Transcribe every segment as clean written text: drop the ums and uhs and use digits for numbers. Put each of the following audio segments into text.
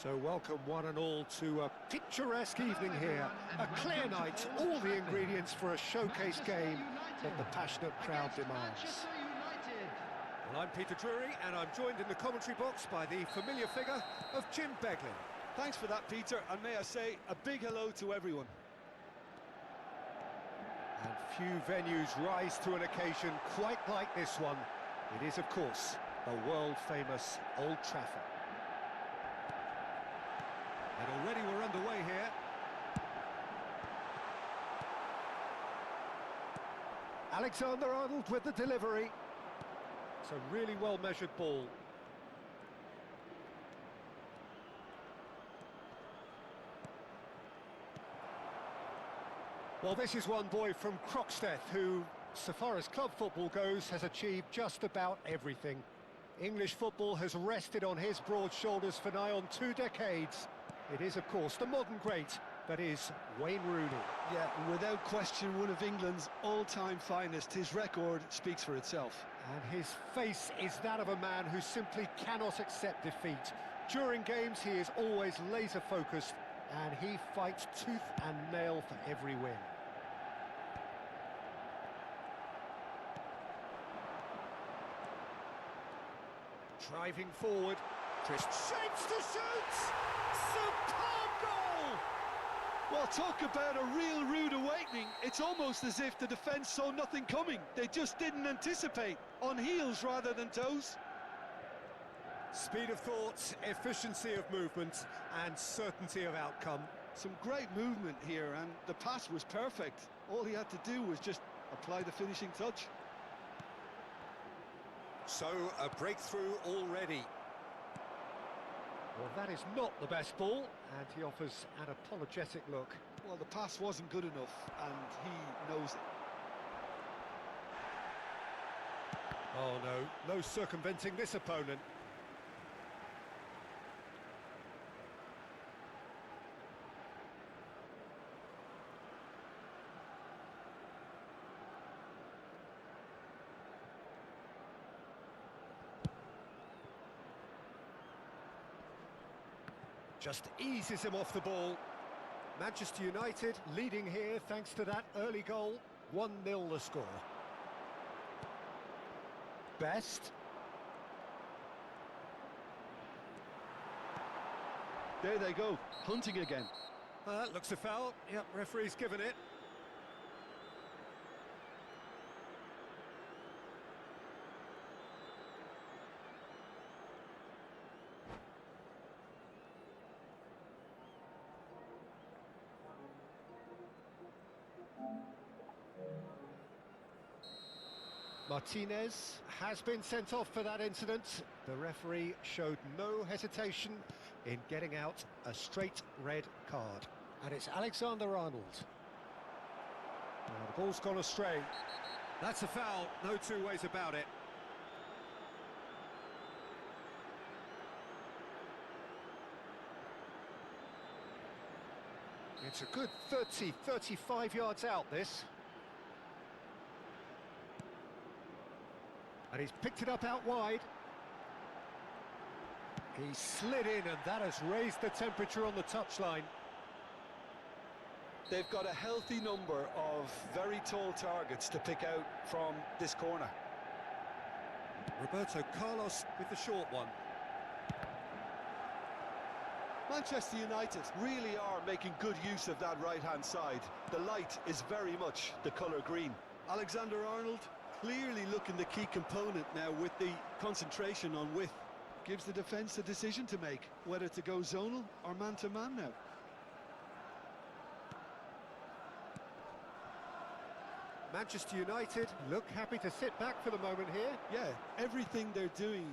So welcome one and all to a picturesque evening here. A clear night, all the ingredients for a showcase game that the passionate crowd demands. Well, I'm Peter Drury, and I'm joined in the commentary box by the familiar figure of Jim Beglin. Thanks for that, Peter, and may I say a big hello to everyone. And few venues rise to an occasion quite like this one. It is, of course, the world-famous Old Trafford. And already we're underway here. Alexander-Arnold with the delivery. It's a really well-measured ball. Well, this is one boy from Croxteth who, so far as club football goes, has achieved just about everything. English football has rested on his broad shoulders for nigh on 2 decades. It is, of course, the modern great that is Wayne Rooney. Yeah, without question, one of England's all-time finest. His record speaks for itself. And his face is that of a man who simply cannot accept defeat. During games, he is always laser-focused, and he fights tooth and nail for every win. Driving forward, Chris shapes to shoot! Superb goal! Well, talk about a real rude awakening. It's almost as if the defence saw nothing coming. They just didn't anticipate. On heels rather than toes. Speed of thought, efficiency of movement, and certainty of outcome. Some great movement here, and the pass was perfect. All he had to do was just apply the finishing touch. So, a breakthrough already. Well, that is not the best ball, and he offers an apologetic look. Well, the pass wasn't good enough, and he knows it. Oh, no circumventing this opponent. Just eases him off the ball. Manchester United leading here thanks to that early goal. 1-0 the score. Best. There they go, hunting again. That looks a foul. Yep, referee's given it. Martinez has been sent off for that incident. The referee showed no hesitation in getting out a straight red card. And it's Alexander-Arnold. Now the ball's gone astray. That's a foul, no two ways about it. It's a good 30, 35 yards out, this. And he's picked it up out wide. He slid in, and that has raised the temperature on the touchline. They've got a healthy number of very tall targets to pick out from this corner. Roberto Carlos with the short one. Manchester United really are making good use of that right-hand side. The light is very much the colour green. Alexander-Arnold clearly looking the key component now with the concentration on width. Gives the defence a decision to make, whether to go zonal or man-to-man now. Manchester United look happy to sit back for the moment here. Yeah, everything they're doing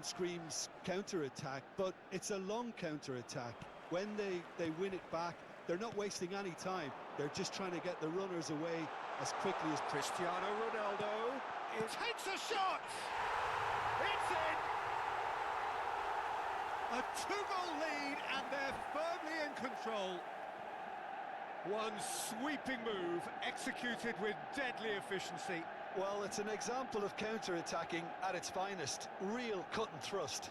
screams counter-attack, but it's a long counter-attack. When they win it back, they're not wasting any time. They're just trying to get the runners away as quickly as Cristiano Ronaldo. It takes a shot! It's in! A 2-goal lead, and they're firmly in control. One sweeping move, executed with deadly efficiency. Well, it's an example of counter-attacking at its finest. Real cut and thrust.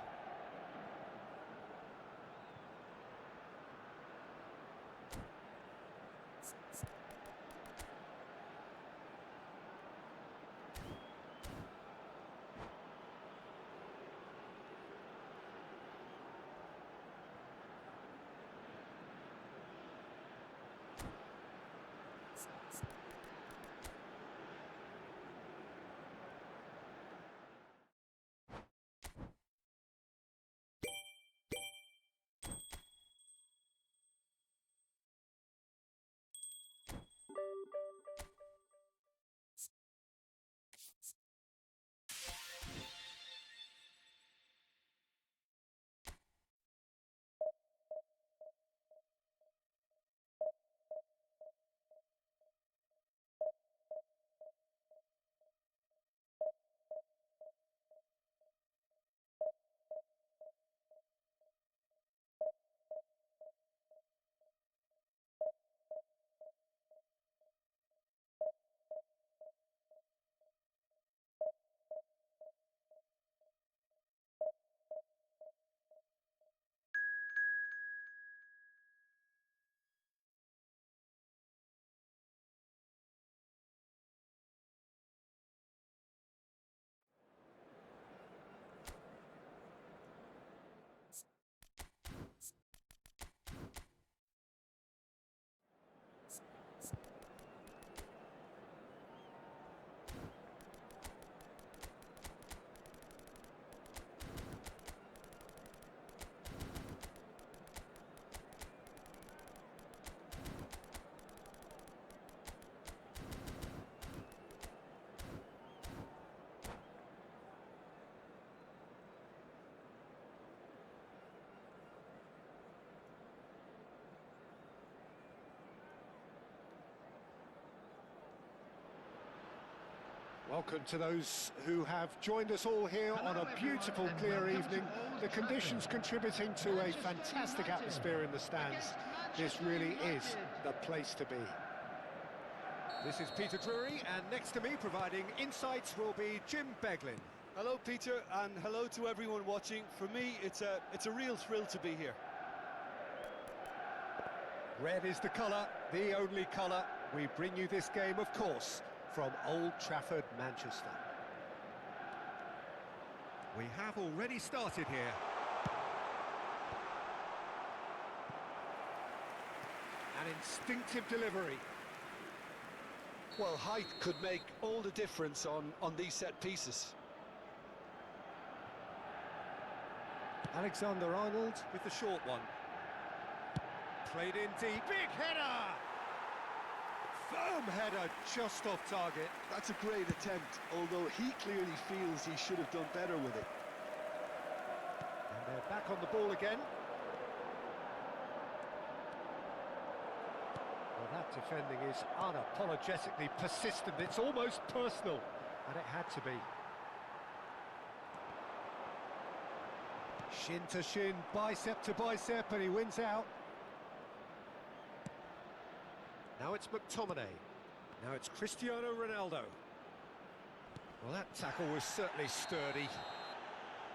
Welcome to those who have joined us all here on a beautiful, clear evening. The conditions contributing to a fantastic atmosphere in the stands. This really is the place to be. This is Peter Drury, and next to me providing insights will be Jim Beglin. Hello, Peter, and hello to everyone watching. For me, it's a real thrill to be here. Red is the colour, the only colour. We bring you this game, of course, from Old Trafford, Manchester. We have already started here. An instinctive delivery. Well, height could make all the difference on these set pieces. Alexander-Arnold. With the short one. Played in deep. Big header! Firm header just off target. That's a great attempt, although he clearly feels he should have done better with it. And they're back on the ball again. Well, that defending is unapologetically persistent. It's almost personal, and it had to be. Shin to shin, bicep to bicep, and he wins out. Now it's McTominay. Now it's Cristiano Ronaldo. Well, that tackle was certainly sturdy.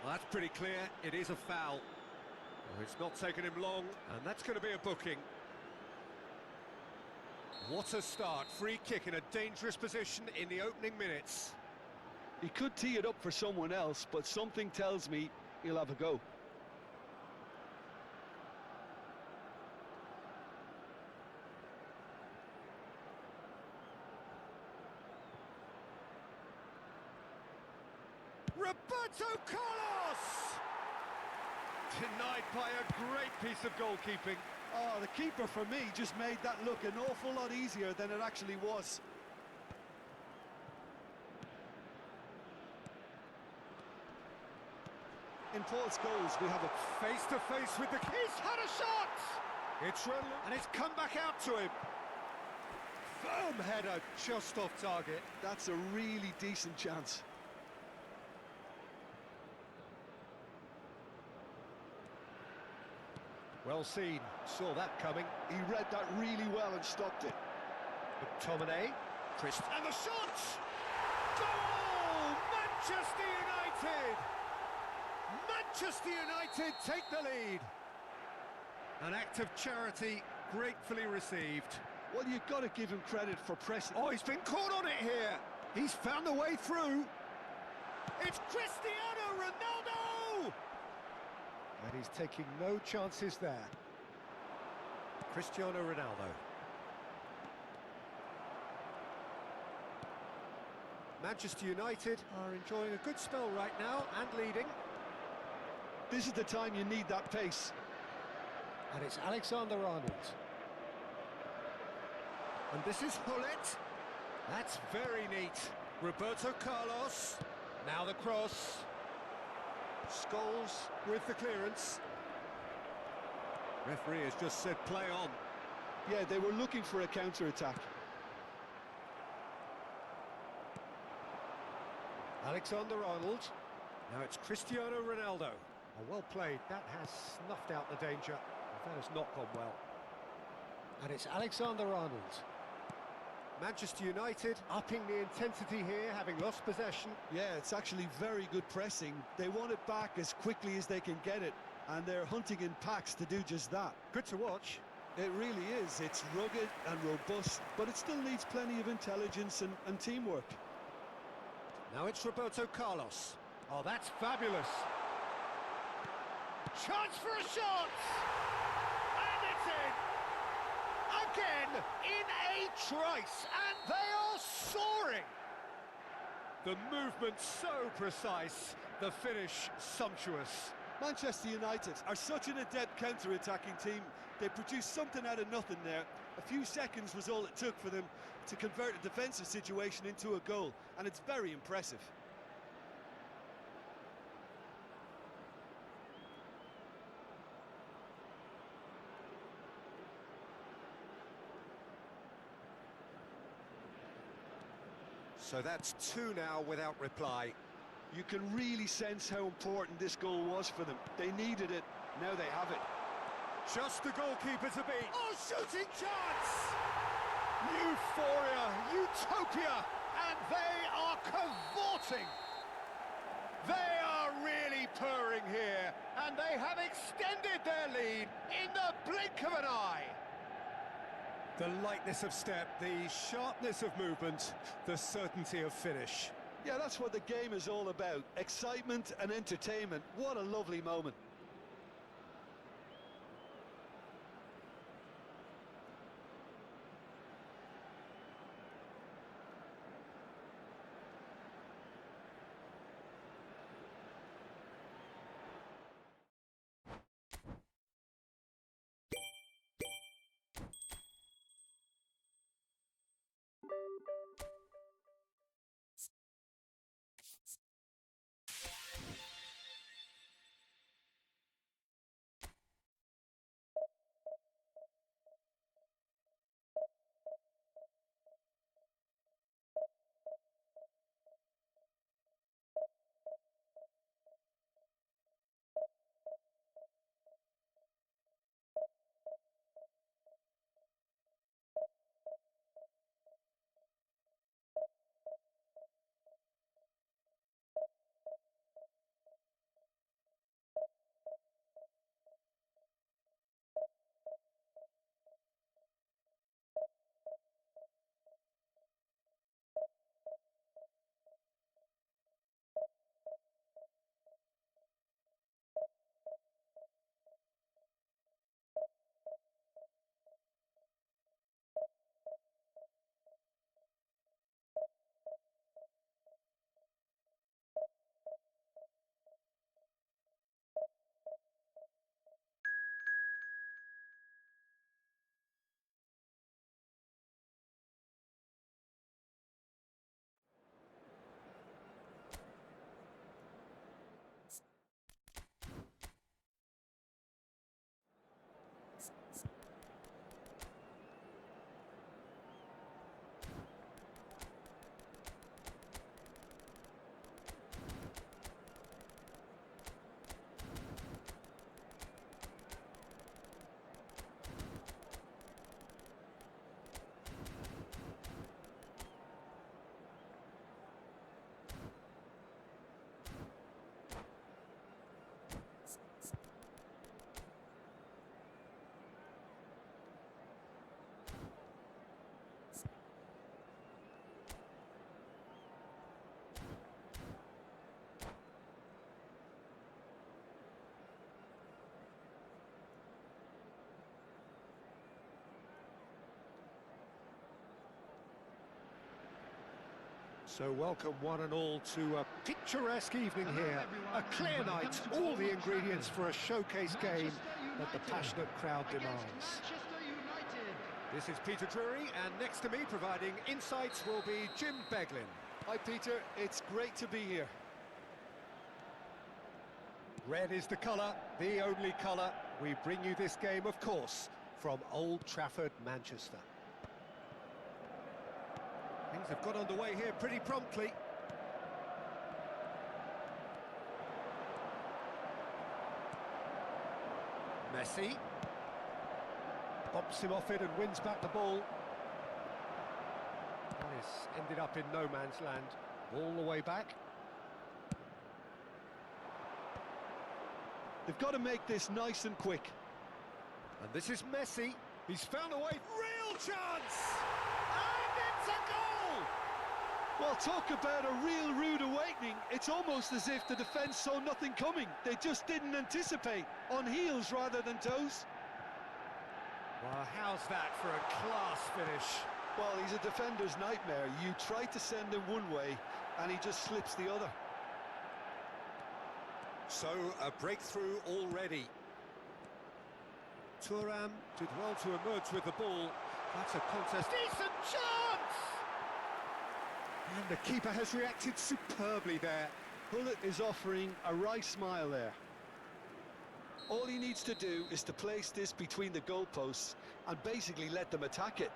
Well, that's pretty clear. It is a foul. Well, it's not taken him long, and that's going to be a booking. What a start. Free kick in a dangerous position in the opening minutes. He could tee it up for someone else, but something tells me he'll have a go. Roberto Carlos! Denied by a great piece of goalkeeping. Oh, the keeper, for me, just made that look an awful lot easier than it actually was. In Paul's goals, we have a Face-to-face with the... He's had a shot! It's run, and it's come back out to him. Firm header just off target. That's a really decent chance. Well seen, saw that coming. He read that really well and stopped it. McTominay. And the shot! Goal! Manchester United! Manchester United take the lead. An act of charity gratefully received. Well, you've got to give him credit for pressing. Oh, he's been caught on it here. He's found a way through. It's Cristiano Ronaldo! And he's taking no chances there. Cristiano Ronaldo. Manchester United are enjoying a good spell right now and leading. This is the time you need that pace. And it's Alexander-Arnold. And this is Hullet. That's very neat. Roberto Carlos. Now the cross. Scholes with the clearance. Referee has just said play on. Yeah, they were looking for a counter-attack. Alexander-Arnold. Now it's Cristiano Ronaldo. Oh, well played. That has snuffed out the danger. That has not gone well. And it's Alexander-Arnold. Manchester United upping the intensity here, having lost possession. Yeah, it's actually very good pressing. They want it back as quickly as they can get it, and they're hunting in packs to do just that. Good to watch. It really is. It's rugged and robust, but it still needs plenty of intelligence and teamwork. Now it's Roberto Carlos. Oh, that's fabulous. Chance for a shot! And it's in! Again, in a trice, and they are soaring! The movement so precise, the finish sumptuous. Manchester United are such an adept counter-attacking team. They produced something out of nothing there. A few seconds was all it took for them to convert a defensive situation into a goal, and it's very impressive. So that's two now without reply. You can really sense how important this goal was for them. They needed it, now they have it. Just the goalkeeper to beat. Oh, shooting chance! Euphoria, utopia, and they are cavorting. They are really purring here, and they have extended their lead in the blink of an eye. The lightness of step, the sharpness of movement, the certainty of finish. Yeah, that's what the game is all about. Excitement and entertainment. What a lovely moment. So welcome one and all to a picturesque evening here. A clear night, all the ingredients for a showcase game that the passionate crowd demands. This is Peter Drury, and next to me providing insights will be Jim Beglin. Hi Peter, it's great to be here. Red is the colour, the only colour. We bring you this game, of course, from Old Trafford, Manchester. Things have got underway here pretty promptly. Messi. Bumps him off it and wins back the ball. That is ended up in no man's land. All the way back. They've got to make this nice and quick. And this is Messi. He's found a way. Real chance! And it's a goal! Well, talk about a real rude awakening. It's almost as if the defence saw nothing coming. They just didn't anticipate. On heels rather than toes. Well, how's that for a class finish? Well, he's a defender's nightmare. You try to send him one way, and he just slips the other. So, a breakthrough already. Thuram did well to emerge with the ball. That's a contest. Decent chance! And the keeper has reacted superbly there. Hullet is offering a wry smile there. All he needs to do is to place this between the goalposts and basically let them attack it.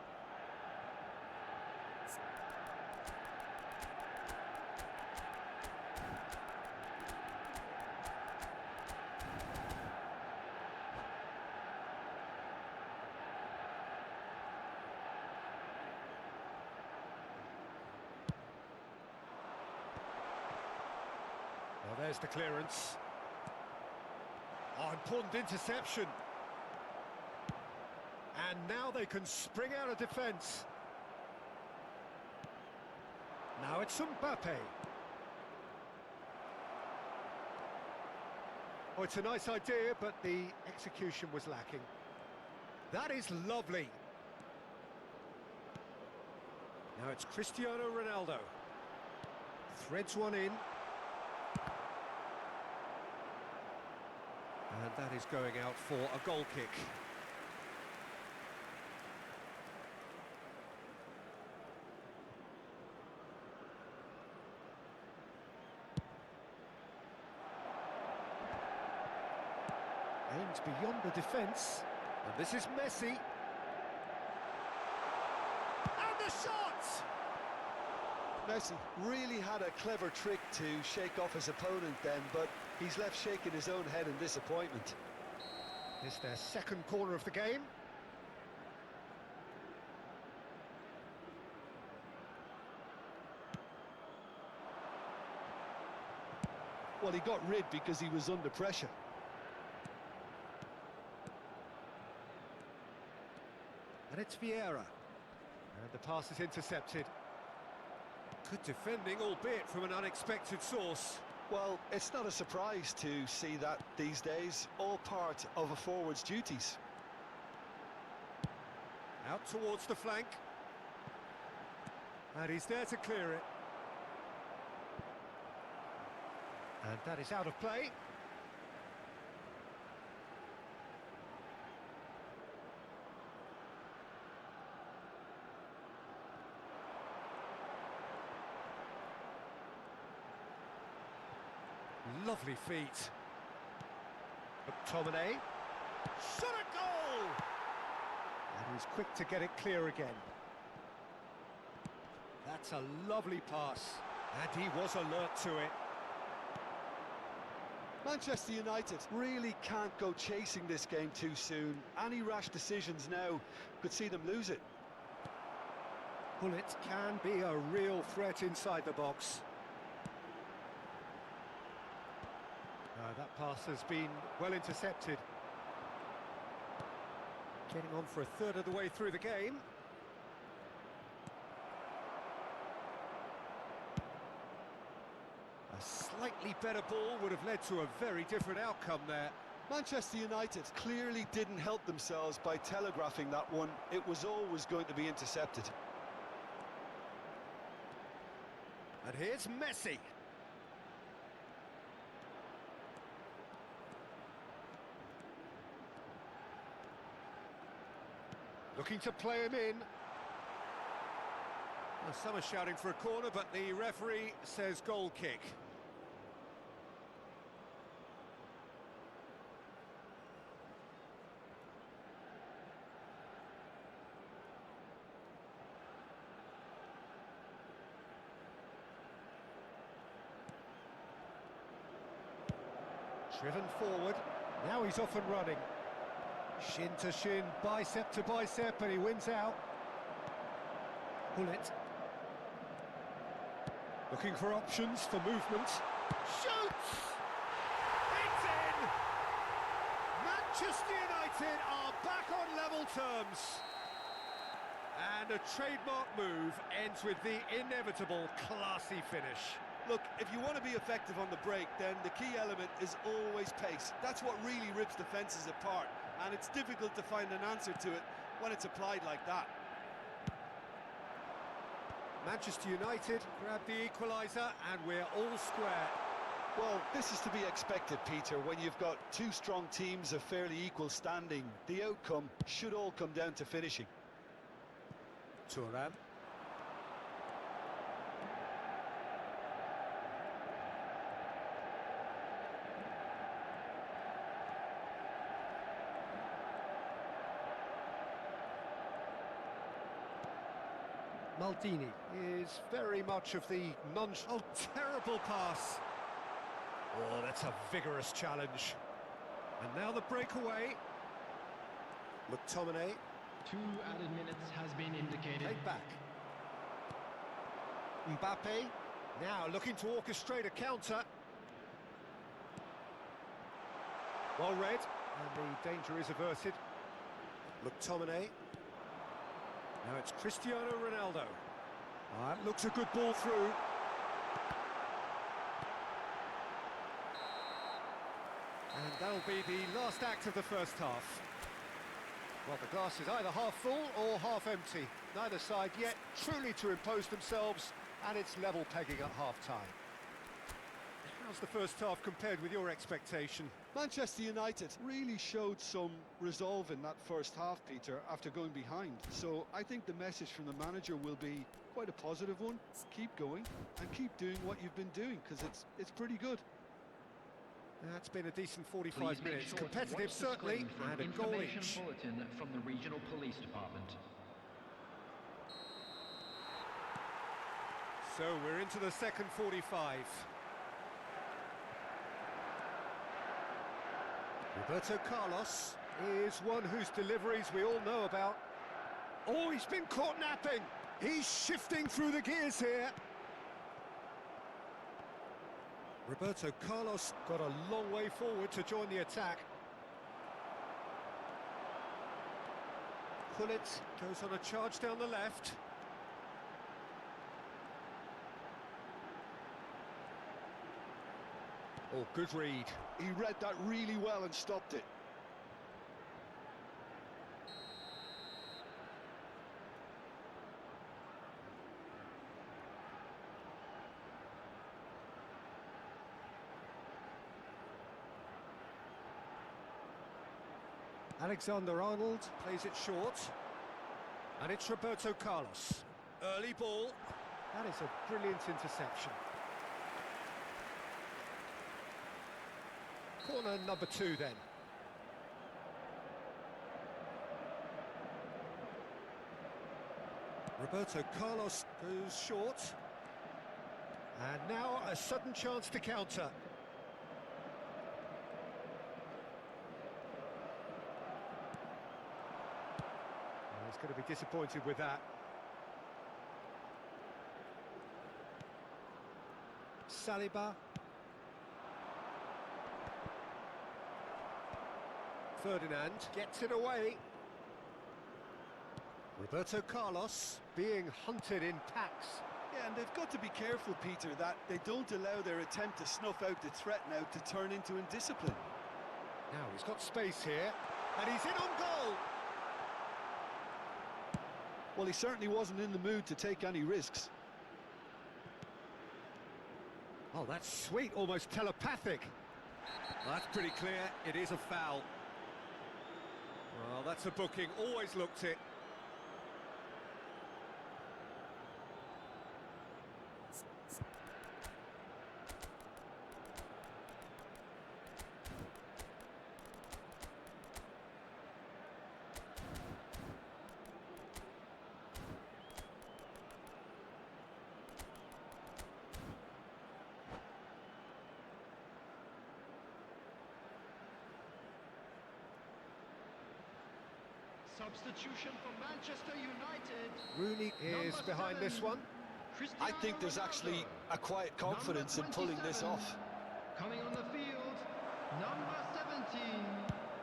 There's the clearance. Oh, important interception. And now they can spring out of defence. Now it's Mbappe. Oh, it's a nice idea, but the execution was lacking. That is lovely. Now it's Cristiano Ronaldo. Threads one in. And that is going out for a goal kick. Aims beyond the defence. And this is Messi. And the shot! Messi really had a clever trick to shake off his opponent then, but he's left shaking his own head in disappointment. It's their second corner of the game. Well, he got rid because he was under pressure. And it's Vieira. And the pass is intercepted. Good defending, albeit from an unexpected source. Well, it's not a surprise to see that these days, all part of a forward's duties. Out towards the flank. And he's there to clear it. And that is out of play. Lovely feet. McTominay. Shot a goal! And he's quick to get it clear again. That's a lovely pass. And he was alert to it. Manchester United really can't go chasing this game too soon. Any rash decisions now could see them lose it. Bullets can be a real threat inside the box. That pass has been well intercepted. Getting on for a third of the way through the game. A slightly better ball would have led to a very different outcome there. Manchester United clearly didn't help themselves by telegraphing that one. It was always going to be intercepted. And here's Messi. Looking to play him in. Well, some are shouting for a corner, but the referee says goal kick. Driven forward. Now he's off and running. Shin to shin, bicep to bicep, and he wins out. Bullet. Looking for options for movement. Shoots! It's in! Manchester United are back on level terms. And a trademark move ends with the inevitable classy finish. Look, if you want to be effective on the break, then the key element is always pace. That's what really rips defences apart, and it's difficult to find an answer to it when it's applied like that. Manchester United grab the equaliser, and we're all square. Well, this is to be expected, Peter, when you've got two strong teams of fairly equal standing. The outcome should all come down to finishing. Thuram. Maldini is very much of the oh, terrible pass. Oh, that's a vigorous challenge. And now the breakaway. McTominay. 2 added minutes has been indicated. Played back. Mbappe. Now looking to orchestrate a counter. Well read, and the danger is averted. McTominay. Now it's Cristiano Ronaldo. That looks a good ball through. And that'll be the last act of the first half. Well, the glass is either half full or half empty. Neither side yet truly to impose themselves, and it's level pegging at half-time. How's the first half compared with your expectation? Manchester United really showed some resolve in that first half, Peter, after going behind. So I think the message from the manager will be quite a positive one. Keep going and keep doing what you've been doing, because it's pretty good. That's been a decent 45 Please make minutes. sure to Competitive, watch the certainly, screen for and an a goal information each. bulletin from the regional police department. So we're into the second 45. Roberto Carlos is one whose deliveries we all know about. Oh, he's been caught napping. He's shifting through the gears here. Roberto Carlos got a long way forward to join the attack. Pullet goes on a charge down the left. Oh, good read. He read that really well and stopped it. Alexander-Arnold plays it short. And it's Roberto Carlos. Early ball. That is a brilliant interception. Corner number 2 then. Roberto Carlos goes short. And now a sudden chance to counter. He's going to be disappointed with that. Saliba. Ferdinand gets it away. Roberto Carlos being hunted in packs. Yeah, and they've got to be careful, Peter, that they don't allow their attempt to snuff out the threat now to turn into indiscipline. Now he's got space here, and he's in on goal. Well, he certainly wasn't in the mood to take any risks. Oh, that's sweet, almost telepathic. Well, that's pretty clear, it is a foul. Well, that's a booking, always looked it. Substitution for Manchester United. Rooney is Number behind 7, this one. I think there's actually a quiet confidence in pulling this off. Coming on the field, number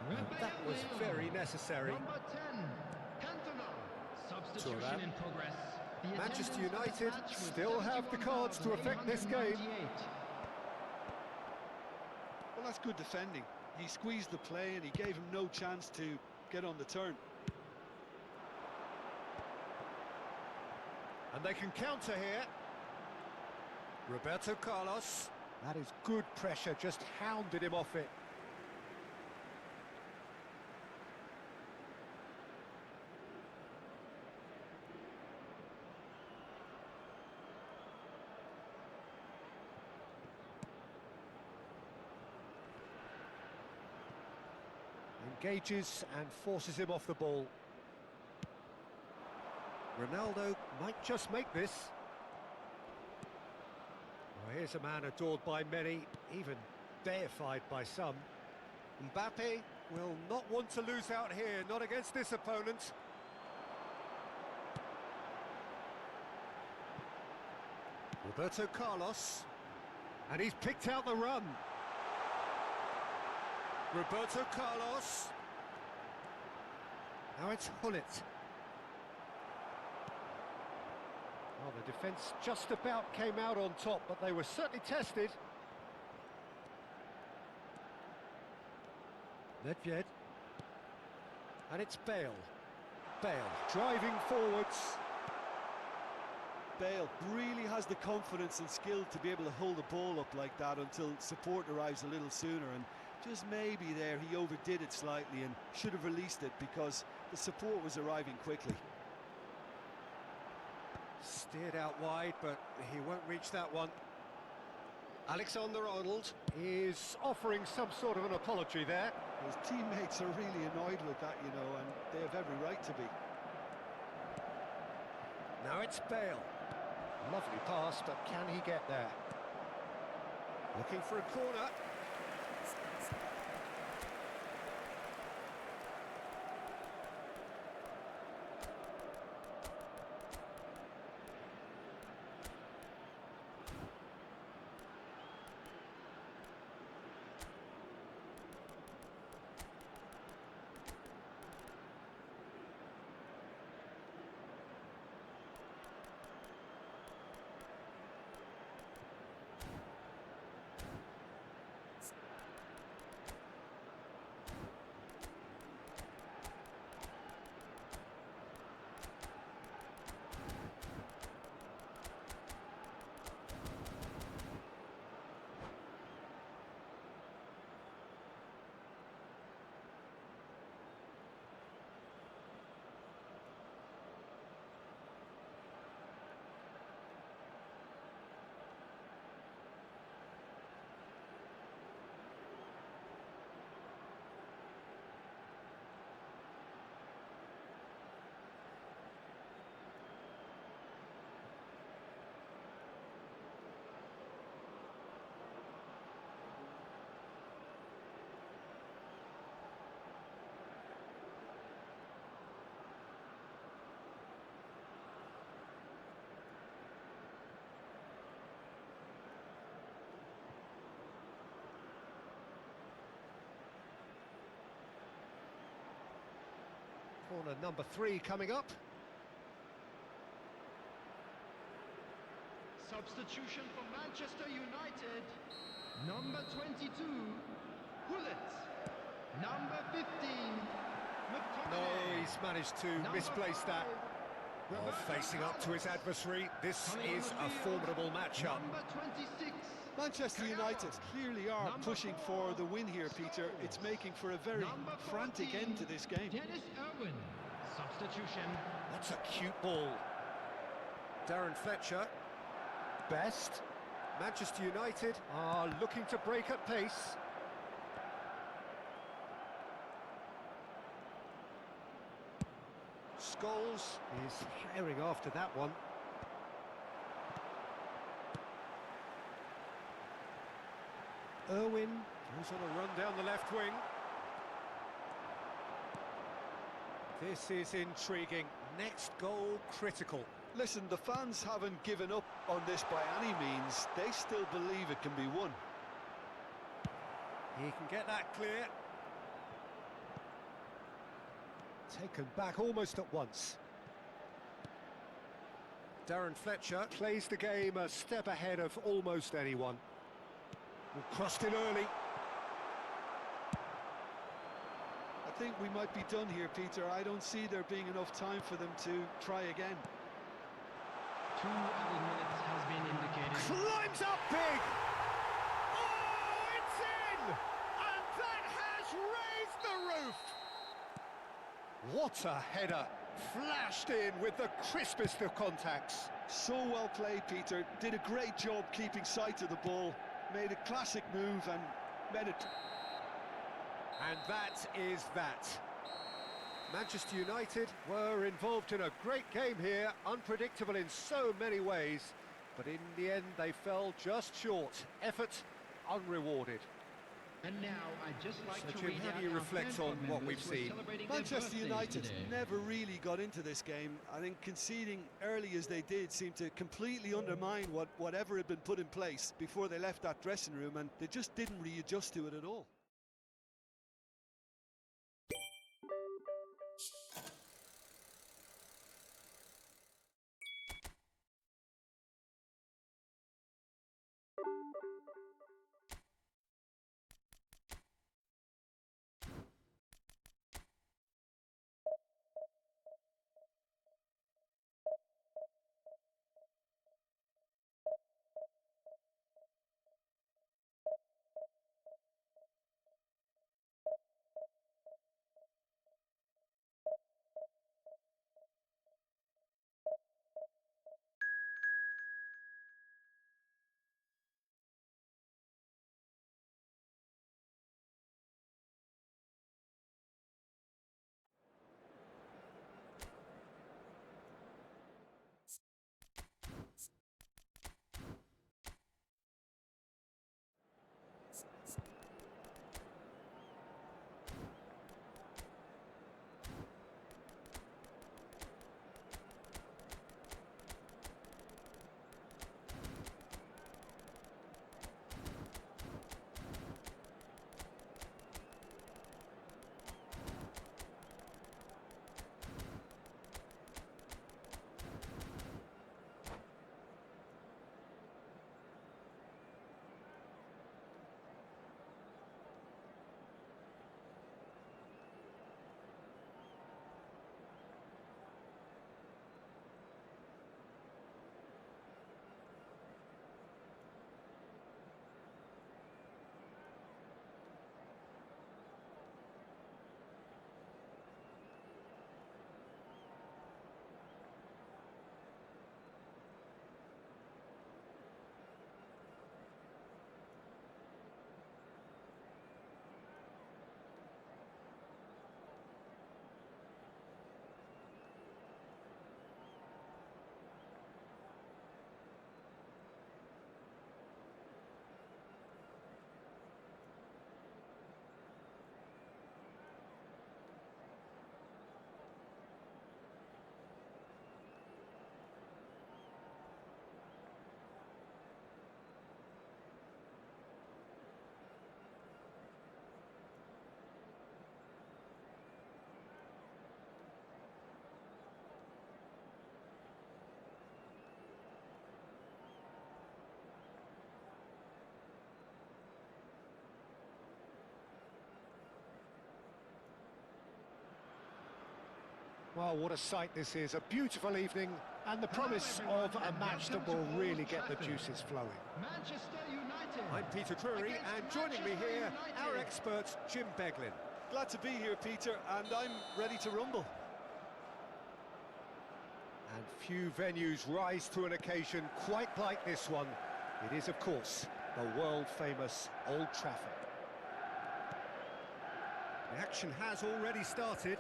17. That was very necessary. Number 10, Cantona. Substitution that. in progress. The Manchester attendance at United match was still have the cards to affect this game. 71,898. Well, that's good defending. He squeezed the play and he gave him no chance to get on the turn. And they can counter here. Roberto Carlos. That is good pressure, just hounded him off it. Engages and forces him off the ball. Ronaldo might just make this. Well, here's a man adored by many, even deified by some. Mbappe will not want to lose out here, not against this opponent. Roberto Carlos, and he's picked out the run. Roberto Carlos. Now it's Hullet. Well, the defence just about came out on top, but they were certainly tested. Nedved. And it's Bale. Bale driving forwards. Bale really has the confidence and skill to be able to hold the ball up like that until support arrives a little sooner, and just maybe there he overdid it slightly and should have released it because the support was arriving quickly. Steered out wide, but he won't reach that one. Alexander-Arnold is offering some sort of an apology there. His teammates are really annoyed with that, you know, and they have every right to be. Now it's Bale. Lovely pass, but can he get there? Looking for a corner. Corner number 3 coming up. Substitution for Manchester United. Number 22, Hullet. Number 15, No, McTominay. he's managed to Number misplace that. 5, Well, facing up to his adversary, this Coming on is the a field, formidable matchup. Number 26. Manchester United clearly are Number pushing 4, for the win here, Peter. It's making for a very Number frantic 14, end to this game. Dennis Irwin. Substitution. That's a cute ball. Darren Fletcher. Best. Manchester United are looking to break at pace. Scholes is herring after that one. Irwin goes on a run down the left wing. This is intriguing. Next goal critical. Listen, the fans haven't given up on this by any means. They still believe it can be won. He can get that clear. Taken back almost at once. Darren Fletcher plays the game a step ahead of almost anyone. Crossed in early. I think we might be done here, Peter. I don't see there being enough time for them to try again. 2 added minutes has been indicated. Climbs up big! Oh, it's in! And that has raised the roof! What a header! Flashed in with the crispest of contacts. So well played, Peter. Did a great job keeping sight of the ball. Made a classic move and made it. And that is that. Manchester United were involved in a great game here, unpredictable in so many ways, but in the end they fell just short. Effort unrewarded. And now I'd just like So, to Jim, read how out do you our reflect fan on club what members we've who are seen? celebrating their Manchester birthdays United today. never really got into this game. I think conceding early as they did seemed to completely undermine whatever had been put in place before they left that dressing room, and they just didn't readjust to it at all. Well, what a sight this is. A beautiful evening and the promise of a match that will really get the juices flowing. Manchester United. I'm Peter Drury, against and joining me Manchester here, United. our expert, Jim Beglin. Glad to be here, Peter, and I'm ready to rumble. And few venues rise to an occasion quite like this one. It is, of course, the world-famous Old Trafford. The action has already started.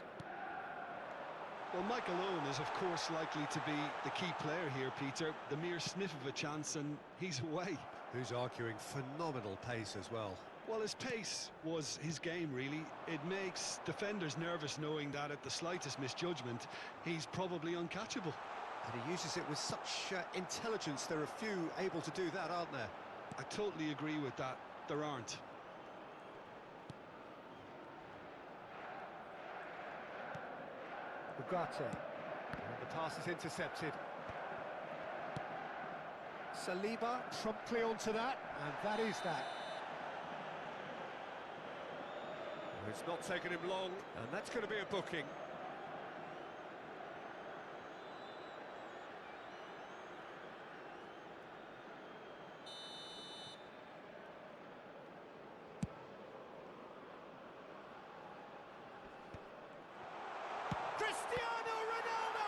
Well, Michael Owen is, of course, likely to be the key player here, Peter. The mere sniff of a chance and he's away. Who's arguing phenomenal pace as well. Well, his pace was his game, really. It makes defenders nervous knowing that at the slightest misjudgment, he's probably uncatchable. And he uses it with such intelligence. There are few able to do that, aren't there? I totally agree with that. There aren't. Ugarte. The pass is intercepted. Saliba promptly onto that, and that is that. It's not taken him long, and that's going to be a booking. Cristiano Ronaldo!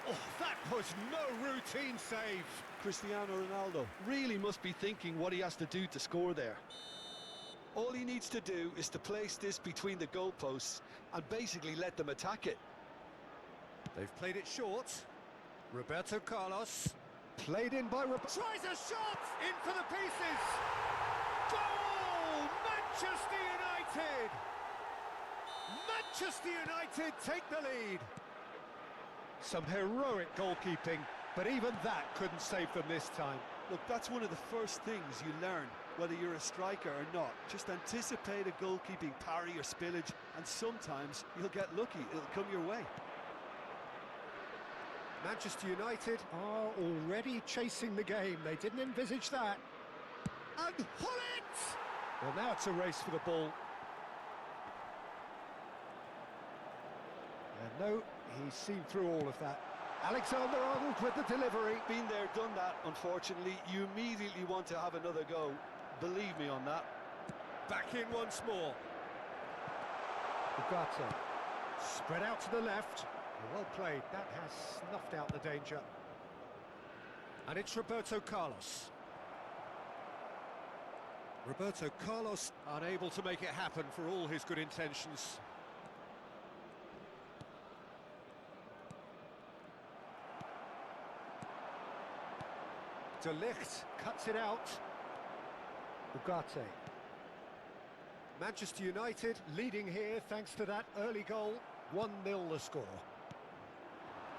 Oh, that was no routine save. Cristiano Ronaldo really must be thinking what he has to do to score there. All he needs to do is to place this between the goalposts and basically let them attack it. They've played it short. Roberto Carlos. Played in by Tries a shot! In for the pieces! Goal! Manchester United! Manchester United take the lead. Some heroic goalkeeping, but even that couldn't save them this time. Look, that's one of the first things you learn, whether you're a striker or not. Just anticipate a goalkeeping parry or spillage, and sometimes you'll get lucky. It'll come your way. Manchester United Are already chasing the game. They didn't envisage that. and Hullet! Well, now it's a race for the ball. And no, he's seen through all of that. Alexander-Arnold with the delivery. Been there, done that, unfortunately. You immediately want to have another go. Believe me on that. Back in once more. Ugarte. Spread out to the left. Well played. That has snuffed out the danger. And it's Roberto Carlos. Roberto Carlos unable to make it happen for all his good intentions. De Ligt cuts it out. Ugarte. Manchester United leading here thanks to that early goal. 1-0 the score.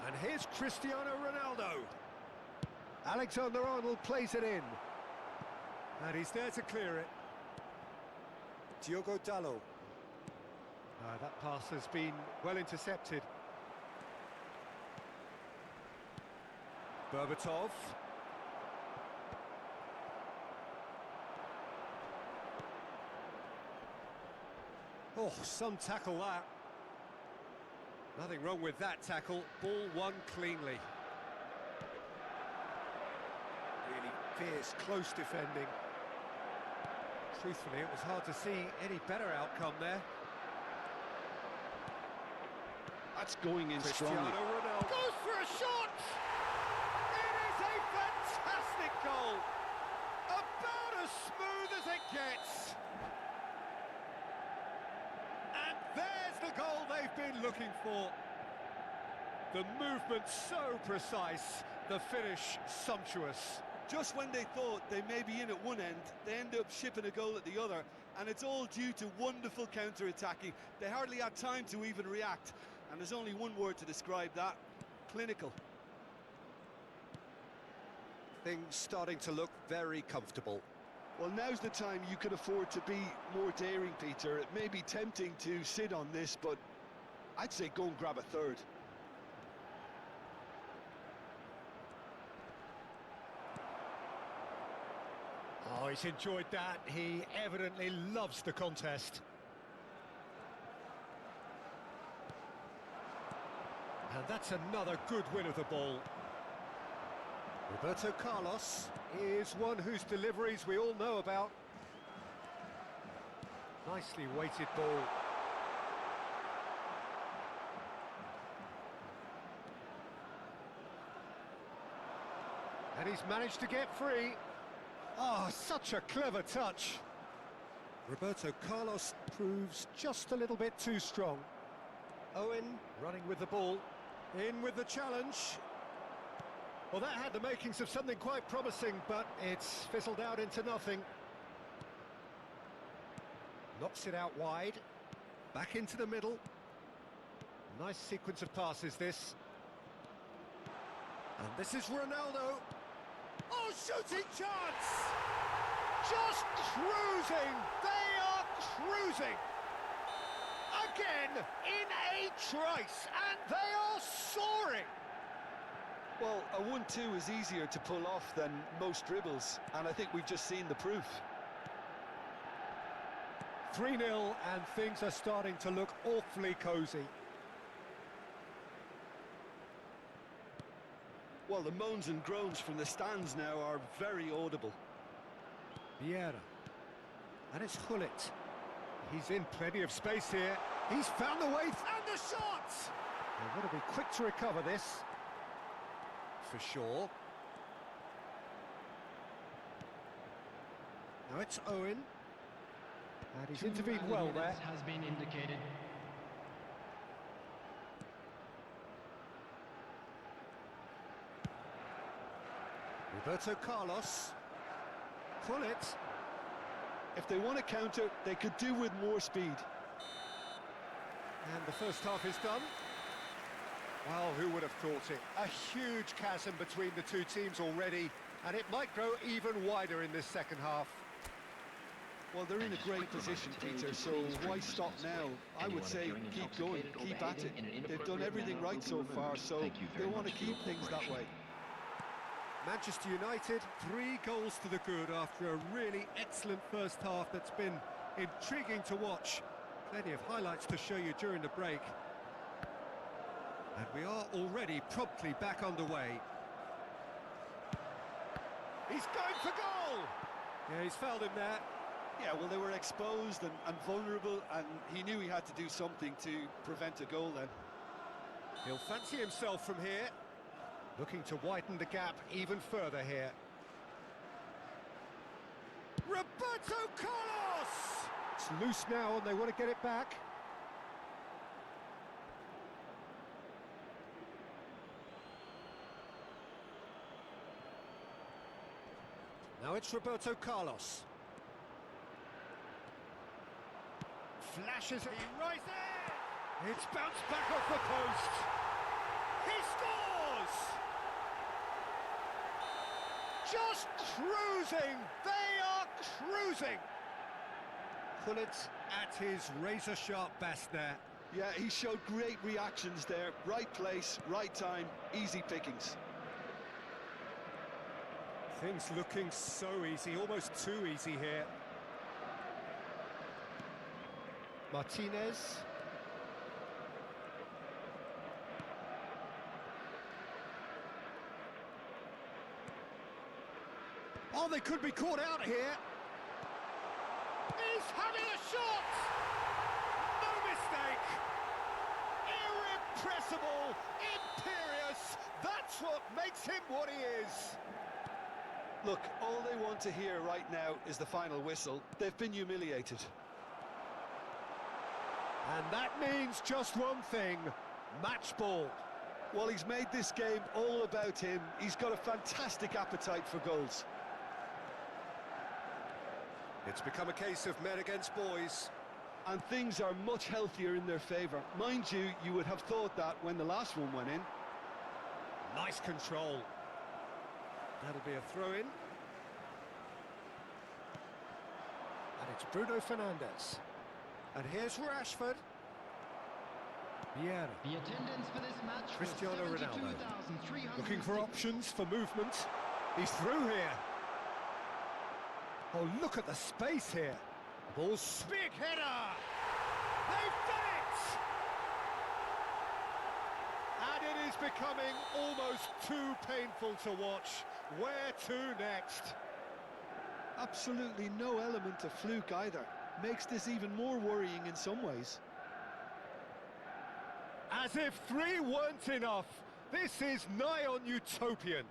And here's Cristiano Ronaldo. Alexander-Arnold plays it in. And he's there to clear it. Diogo Dalot. That pass has been well intercepted. Berbatov. Oh, some tackle that. Nothing wrong with that tackle. Ball won cleanly. Really fierce, close defending. Truthfully, it was hard to see any better outcome there. That's going in Cristiano strongly. Ronaldo goes for a shot! It is a fantastic goal! About as smooth as it gets! And there's the goal they've been looking for. The movement so precise, the finish sumptuous. Just when they thought they may be in at one end, they end up shipping a goal at the other, and it's all due to wonderful counter-attacking. They hardly had time to even react, and there's only one word to describe that: clinical. Things starting to look very comfortable. Well, now's the time you can afford to be more daring, Peter. It may be tempting to sit on this, but I'd say go and grab a third. Oh, he's enjoyed that. He evidently loves the contest. that's another good win of the ball. Roberto Carlos is one whose deliveries we all know about. Nicely weighted ball. And he's managed to get free. Oh, such a clever touch. Roberto Carlos proves just a little bit too strong. Owen running with the ball. In with the challenge. Well, that had the makings of something quite promising, but it's fizzled out into nothing. Knocks it out wide. Back into the middle. Nice sequence of passes, this. And this is Ronaldo. Oh, shooting chance! Just cruising! They are cruising! Again, in a trice, and they are soaring! Well, a 1-2 is easier to pull off than most dribbles, and I think we've just seen the proof. 3-0, and things are starting to look awfully cosy. Well, the moans and groans from the stands now are very audible. Vieira. And it's Gullit. He's in plenty of space here. He's found the way, and the shot! They've got to be quick to recover this. For sure. Now it's Owen. And he's intervened well there. Has been indicated. Roberto Carlos. Gullit. If they want to counter, they could do with more speed. And the first half is done. Well, who would have thought it? A huge chasm between the two teams already, and it might grow even wider in this second half. Well, they're in a great position, Peter, so why stop now? I would say keep going, keep at it. They've done everything right so far, so they want to keep things that way. Manchester United, 3 goals to the good after a really excellent first half that's been intriguing to watch. Plenty of highlights to show you during the break. And we are already promptly back underway. He's going for goal! Yeah, he's fouled him there. Yeah, well, they were exposed and vulnerable, and he knew he had to do something to prevent a goal then. He'll fancy himself from here. Looking to widen the gap even further here. Roberto Carlos! It's loose now and they want to get it back. Now it's Roberto Carlos. Flashes it right there! It's bounced back off the post. He scores! Just cruising! They are cruising! Gullit at his razor-sharp best there. Yeah, he showed great reactions there. Right place, right time, easy pickings. Things looking so easy, almost too easy here. Martinez. Oh, they could be caught out here. He's having a shot! No mistake! Irrepressible, imperious, that's what makes him what he is. Look, all they want to hear right now is the final whistle. They've been humiliated. And that means just one thing, match ball. Well, he's made this game all about him. He's got a fantastic appetite for goals. It's become a case of men against boys. And things are much healthier in their favour. Mind you, you would have thought that when the last one went in. Nice control. That'll be a throw-in. And it's Bruno Fernandes. And here's Rashford. Vieira. The attendance for this match was Cristiano Ronaldo. 72,300. Looking for options for movement. He's through here. Oh, look at the space here. Ball's big header. They've done it! And it is becoming almost too painful to watch. Where to next? Absolutely no element of fluke either. Makes this even more worrying in some ways. As if 3 weren't enough, this is nigh on utopian.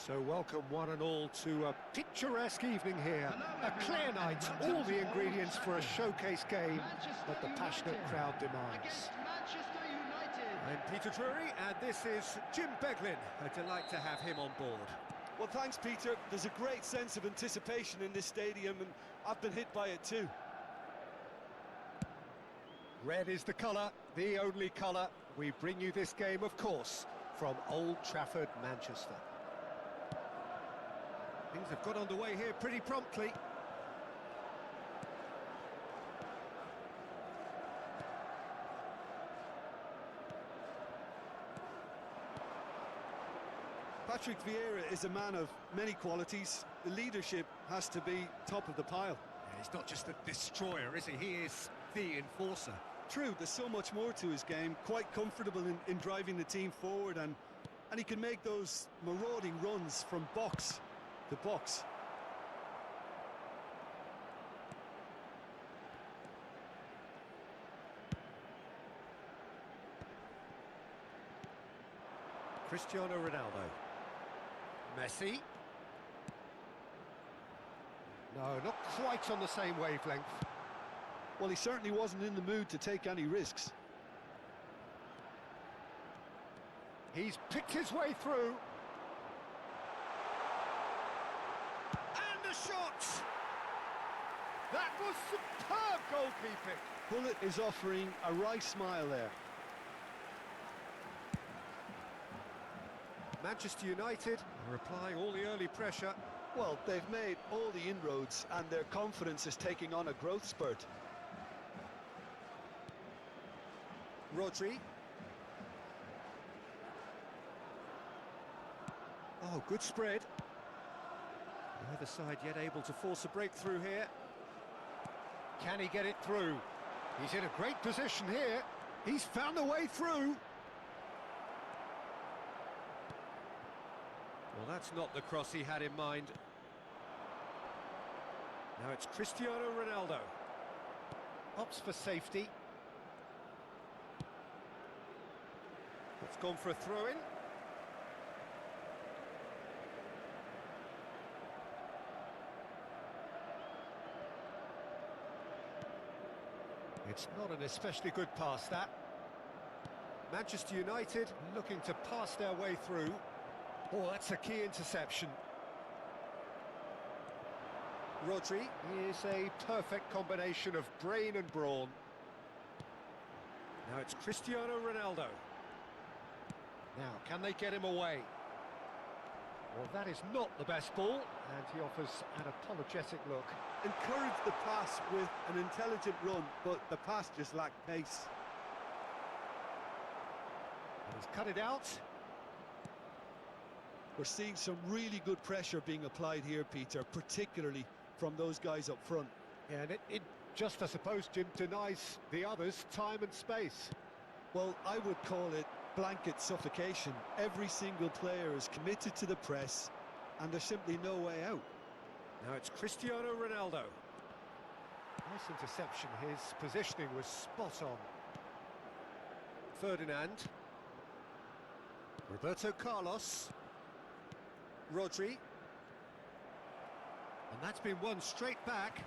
So welcome one and all to a picturesque evening here. A clear night, all the ingredients for a showcase game that the passionate crowd demands. Manchester United. I'm Peter Drury, and this is Jim Beglin. A delight to have him on board. Well, thanks, Peter. There's a great sense of anticipation in this stadium, and I've been hit by it too. Red is the colour, the only colour. We bring you this game, of course, from Old Trafford, Manchester. Things have got underway here pretty promptly. Patrick Vieira is a man of many qualities. The leadership has to be top of the pile. Yeah, he's not just a destroyer, is he? He is the enforcer. True, there's so much more to his game. Quite comfortable in driving the team forward, and he can make those marauding runs from box to box. Cristiano Ronaldo. Messi. No, not quite on the same wavelength. Well, he certainly wasn't in the mood to take any risks. He's picked his way through. And the shot! That was superb goalkeeping. Bullet is offering a right smile there. Manchester United are applying all the early pressure. Well, they've made all the inroads and their confidence is taking on a growth spurt. Rodri. Oh, good spread. Neither side yet able to force a breakthrough here. Can he get it through? He's in a great position here. He's found a way through. Well, that's not the cross he had in mind. Now it's Cristiano Ronaldo. Opts for safety. It's gone for a throw-in. It's not an especially good pass, that. Manchester United looking to pass their way through. Oh, that's a key interception. Rodri is a perfect combination of brain and brawn. Now it's Cristiano Ronaldo. Now, can they get him away? Well, that is not the best ball, and he offers an apologetic look. Encourage the pass with an intelligent run, but the pass just lacked pace. And he's cut it out. We're seeing some really good pressure being applied here, Peter, particularly from those guys up front. Yeah, and it just, I suppose, Jim, denies the others time and space. Well, I would call it blanket suffocation. Every single player is committed to the press, and there's simply no way out. Now it's Cristiano Ronaldo. Nice interception. His positioning was spot on. Ferdinand. Roberto Carlos. Rodri. And that's been won straight back.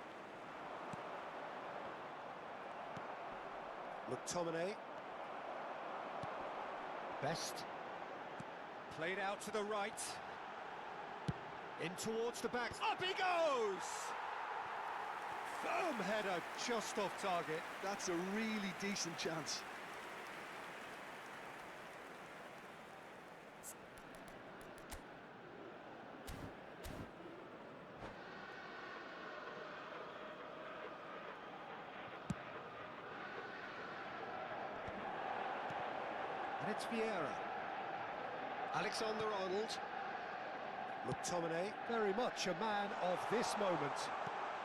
McTominay. Best. Played out to the right. In towards the back. Up he goes! Firm header just off target. That's a really decent chance. And it's Vieira. Alexander-Arnold. McTominay, very much a man of this moment.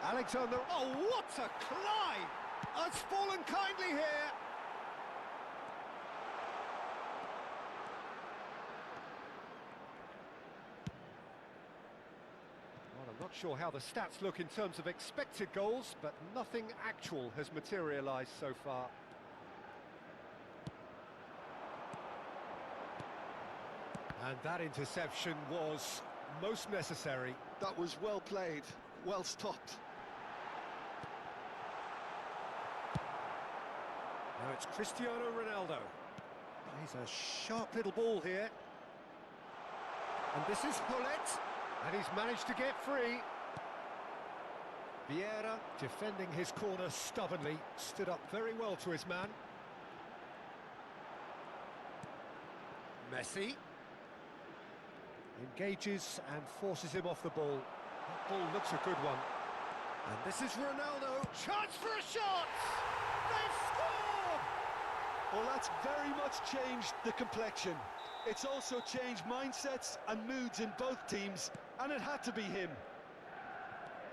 Alexander, oh, what a climb! Has fallen kindly here. Well, I'm not sure how the stats look in terms of expected goals, but nothing actual has materialised so far. And that interception was most necessary. That was well played, well stopped. Now it's Cristiano Ronaldo. He's a sharp little ball here. And this is Hullet. And he's managed to get free. Vieira, defending his corner stubbornly, stood up very well to his man. Messi. Engages and forces him off the ball. That ball looks a good one. And this is Ronaldo. Chance for a shot! They've scored! Well, that's very much changed the complexion. It's also changed mindsets and moods in both teams, and it had to be him.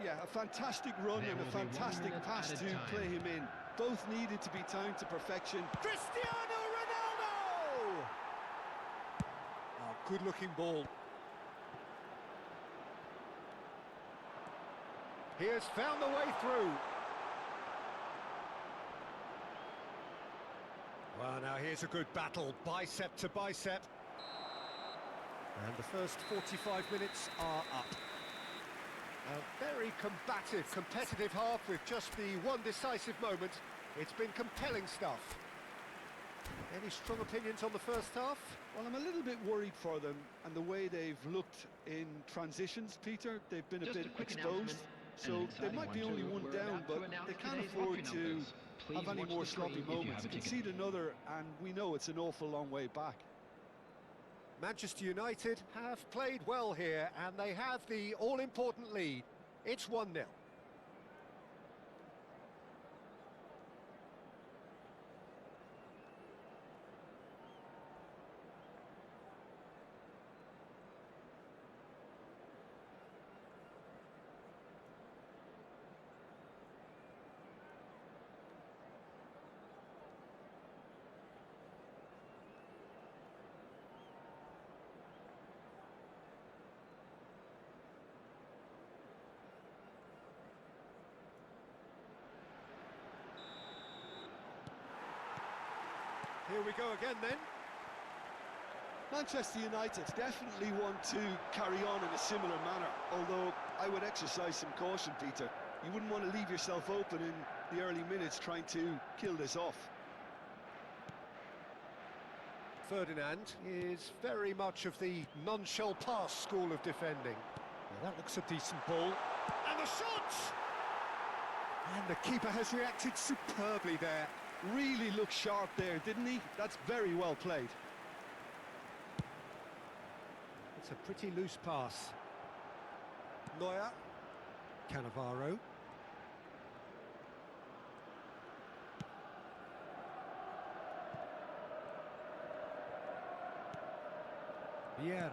Yeah, a fantastic run There and a will be 1 fantastic minute pass added to time. play him in. Both needed to be timed to perfection. Cristiano Ronaldo! Oh, good-looking ball. He has found the way through. Well, now here's a good battle, bicep to bicep. And the first 45 minutes are up. A very combative, competitive half with just the one decisive moment. It's been compelling stuff. Any strong opinions on the first half? Well, I'm a little bit worried for them and the way they've looked in transitions, Peter. They've been a Just bit a quick exposed, announcement, so and an they exciting might be one only too. one We're down, about to but announce they can't today's afford lottery to numbers. Please have any watch more the screen sloppy if you moments. have a ticket. Concede another, and we know it's an awful long way back. Manchester United have played well here, and they have the all-important lead. It's 1-0. Here we go again then. Manchester United definitely want to carry on in a similar manner, although I would exercise some caution, Peter. You wouldn't want to leave yourself open in the early minutes trying to kill this off. Ferdinand is very much of the non-shell pass school of defending. Well, that looks a decent ball. And the shot! And the keeper has reacted superbly there. Really looked sharp there, didn't he? That's very well played. It's a pretty loose pass. Neuer. Cannavaro. Vieira.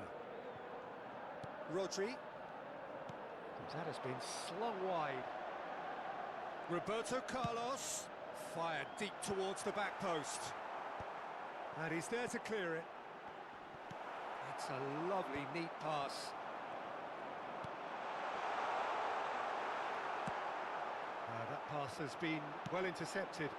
Rodri. That has been slung wide. Roberto Carlos. Fired deep towards the back post. And he's there to clear it. That's a lovely, neat pass. That pass has been well intercepted.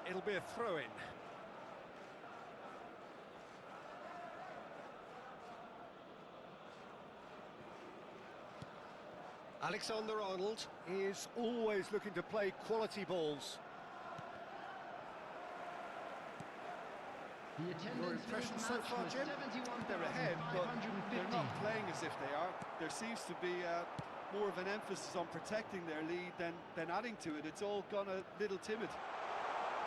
It'll be a throw-in. Alexander-Arnold is always looking to play quality balls. The Your attendance for this impressions so match far, was Jim? They're ahead, but they're 71,550. not playing as if they are. There seems to be more of an emphasis on protecting their lead than adding to it. It's all gone a little timid.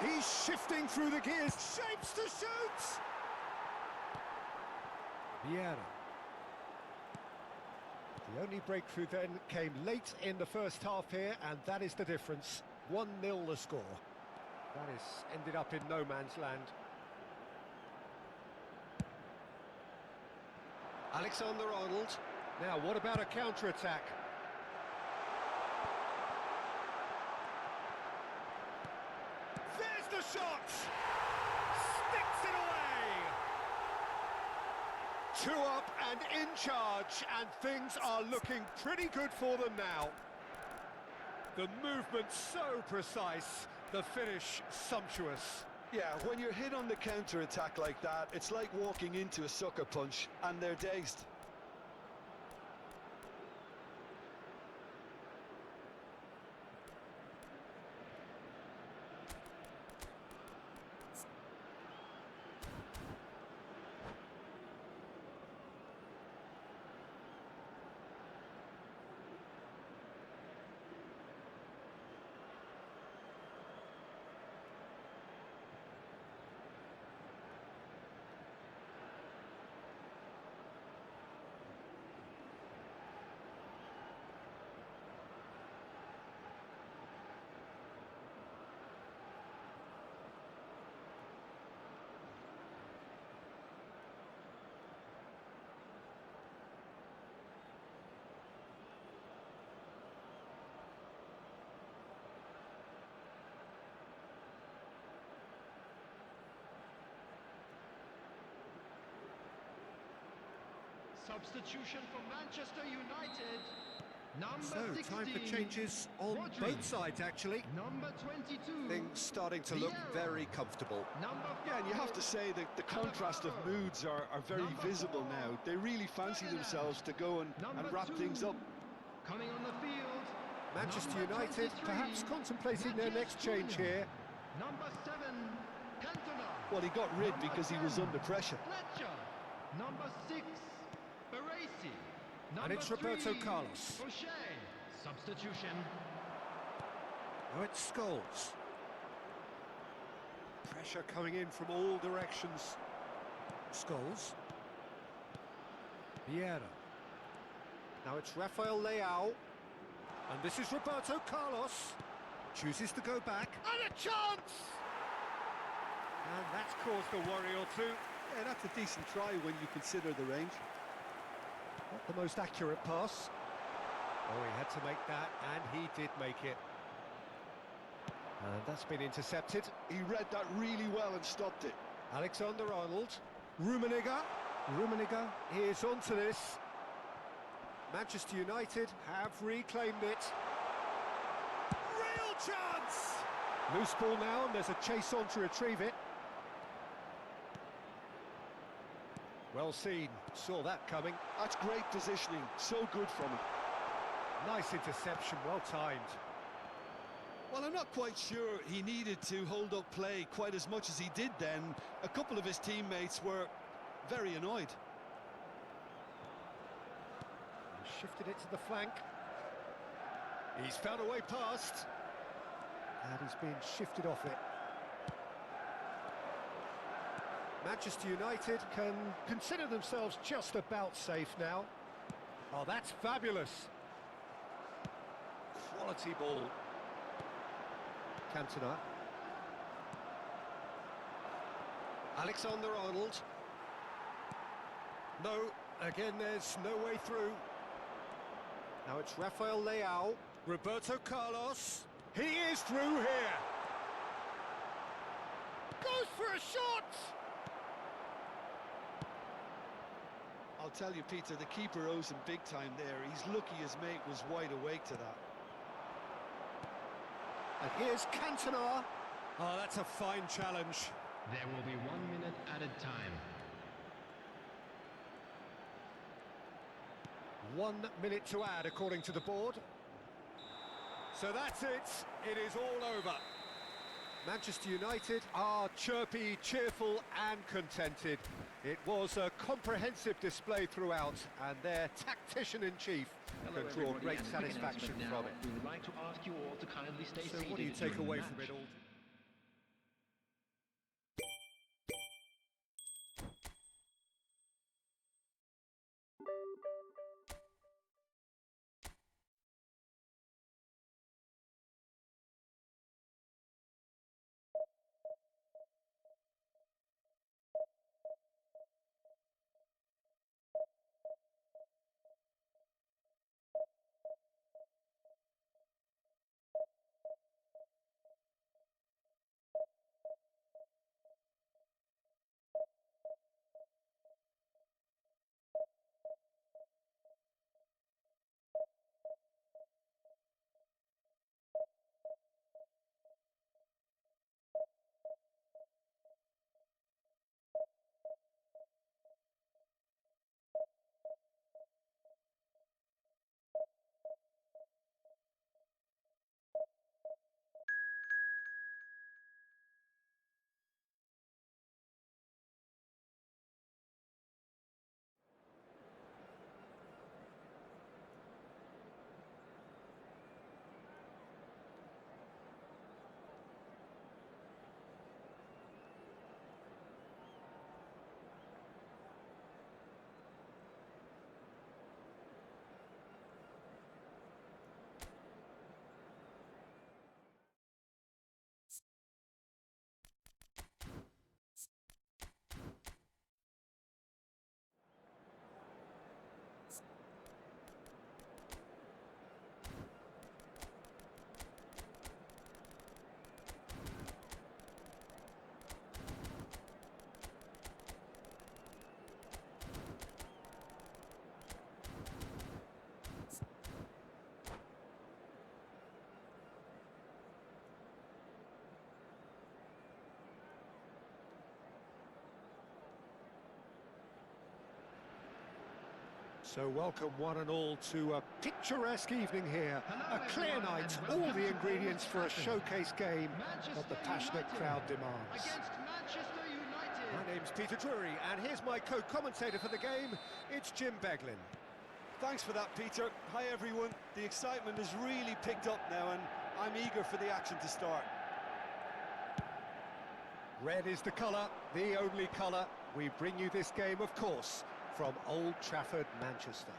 He's shifting through the gears, shapes to shoot! Vieira. The only breakthrough then came late in the first half here, and that is the difference. 1-0 the score. That has ended up in no man's land. Alexander-Arnold. Now, what about a counter-attack? There's the shot! Sticks it away! 2 up and in charge, and things are looking pretty good for them now. The movement so precise, the finish sumptuous. Yeah, when you're hit on the counter-attack like that, it's like walking into a sucker punch, and they're dazed. Substitution for Manchester United. Number So, 16. time for changes on Rodri. both sides, actually. Number 22. Things starting to look Vieira. very comfortable. Number 5. Yeah, and you have to say that the contrast of moods are very Number visible 4. now. They really fancy Ferdinand. themselves to go and wrap 2. things up. Coming on the field. Manchester Number United 23. perhaps contemplating their Matthias next change Cunha. here. Number 7. Cantona. Well, he got rid Number because he 10. was under pressure. Fletcher. Number 6. Baresi. And it's Roberto 3. Carlos. O'Shea. Substitution. Now it's Scholes. Pressure coming in from all directions. Scholes. Vieira. Now it's Rafael Leao. And this is Roberto Carlos. Chooses to go back. And a chance! And that's caused a worry or two. Yeah, that's a decent try when you consider the range. Not the most accurate pass. Oh, he had to make that, and he did make it. And that's been intercepted. He read that really well and stopped it. Alexander-Arnold. Rummenigge. Rummenigge is onto this. Manchester United have reclaimed it. Real chance! Loose ball now, and there's a chase on to retrieve it. Well seen, saw that coming. That's great positioning, so good from him. Nice interception, well timed. Well, I'm not quite sure he needed to hold up play quite as much as he did then. A couple of his teammates were very annoyed. He shifted it to the flank. He's found a way past. And he's been shifted off it. Manchester United can consider themselves just about safe now. Oh, that's fabulous. Quality ball. Cantona. Alexander-Arnold. No, again there's no way through. Now it's Rafael Leao. Roberto Carlos. He is through here. Goes for a shot! I'll tell you, Peter, the keeper owes him big time there. He's lucky his mate was wide awake to that. And here's Cantona. Oh, that's a fine challenge. There will be 1 minute added time. 1 minute to add, according to the board. So that's it. It is all over. Manchester United are chirpy, cheerful and contented. It was a comprehensive display throughout, and their tactician-in-chief can draw great satisfaction from it. We would like to ask you all to kindly stay So seated what do you take during the away match. from it all? So welcome one and all to a picturesque evening here. Hello, A clear everyone, night, and all welcome the to ingredients for a Old Trafford. showcase game that Manchester the passionate United crowd demands. against Manchester United. My name's Peter Drury, and here's my co-commentator for the game. It's Jim Beglin. Thanks for that, Peter. Hi, everyone. The excitement has really picked up now, and I'm eager for the action to start. Red is the colour, the only colour. We bring you this game, of course, from Old Trafford, Manchester.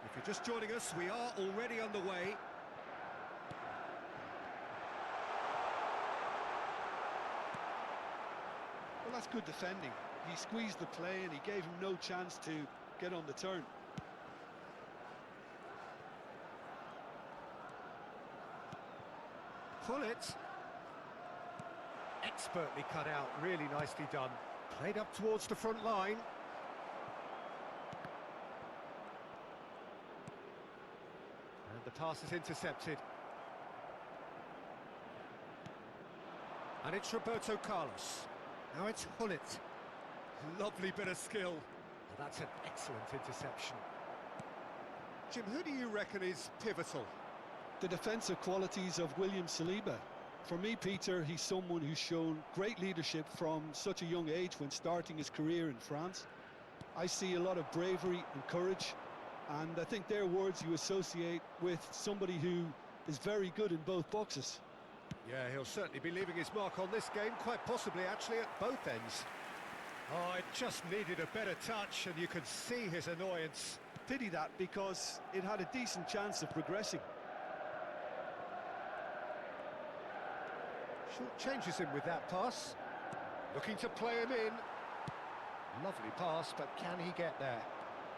If you're just joining us, we are already underway. Well, that's good defending. He squeezed the play and he gave him no chance to get on the turn. Pull it. Expertly cut out, really nicely done. Played up towards the front line. And the pass is intercepted. And it's Roberto Carlos. Now it's Hullet. Lovely bit of skill. Well, that's an excellent interception. Jim, who do you reckon is pivotal? The defensive qualities of William Saliba. For me, Peter, he's someone who's shown great leadership from such a young age when starting his career in France. I see a lot of bravery and courage, and I think they're words you associate with somebody who is very good in both boxes. Yeah, he'll certainly be leaving his mark on this game, quite possibly actually at both ends. Oh, it just needed a better touch, and you could see his annoyance. Pity that, because it had a decent chance of progressing. Short changes him with that pass. Looking to play him in. Lovely pass, but can he get there?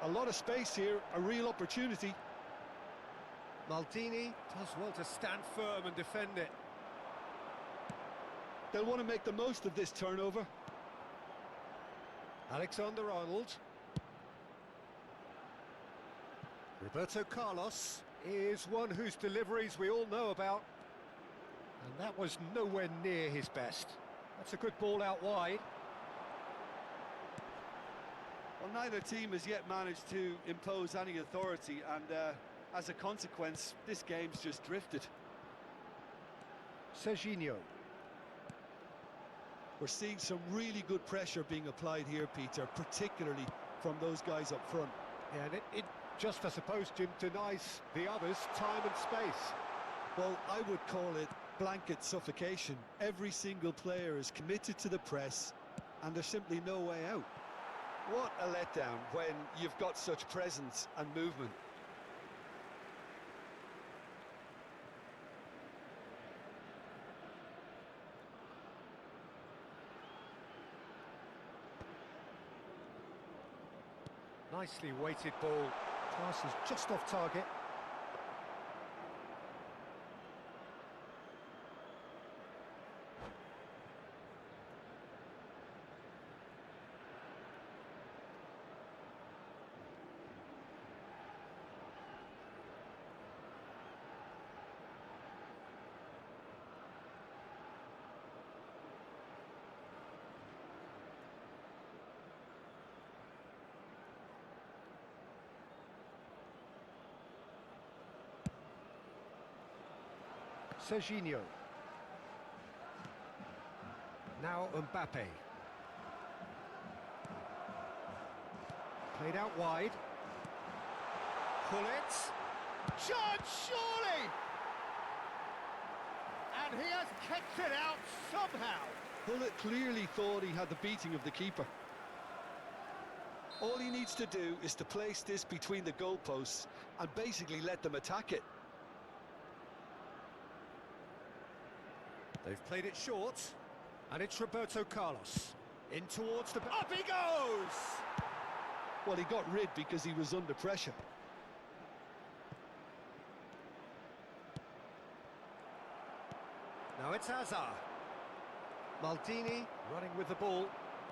A lot of space here, a real opportunity. Maldini Does well to stand firm and defend it. They'll want to make the most of this turnover. Alexander-Arnold. Roberto Carlos is one whose deliveries we all know about. And that was nowhere near his best. That's a good ball out wide. Well, neither team has yet managed to impose any authority, and as a consequence, this game's just drifted. Serginho. We're seeing some really good pressure being applied here, Peter, particularly from those guys up front. Yeah, and it just, I suppose, Jim, denies the others time and space. Well, I would call it blanket suffocation. Every single player is committed to the press, and there's simply no way out. What a letdown when you've got such presence and movement. Nicely weighted ball. Pass is just off target. Serginho. Now Mbappe. Played out wide. Hullet. Judge, surely! And he has kept it out somehow. Hullet clearly thought he had the beating of the keeper. All he needs to do is to place this between the goalposts and basically let them attack it. They've played it short, and it's Roberto Carlos. In towards the... Up he goes! Well, he got rid because he was under pressure. Now it's Hazard. Maldini running with the ball.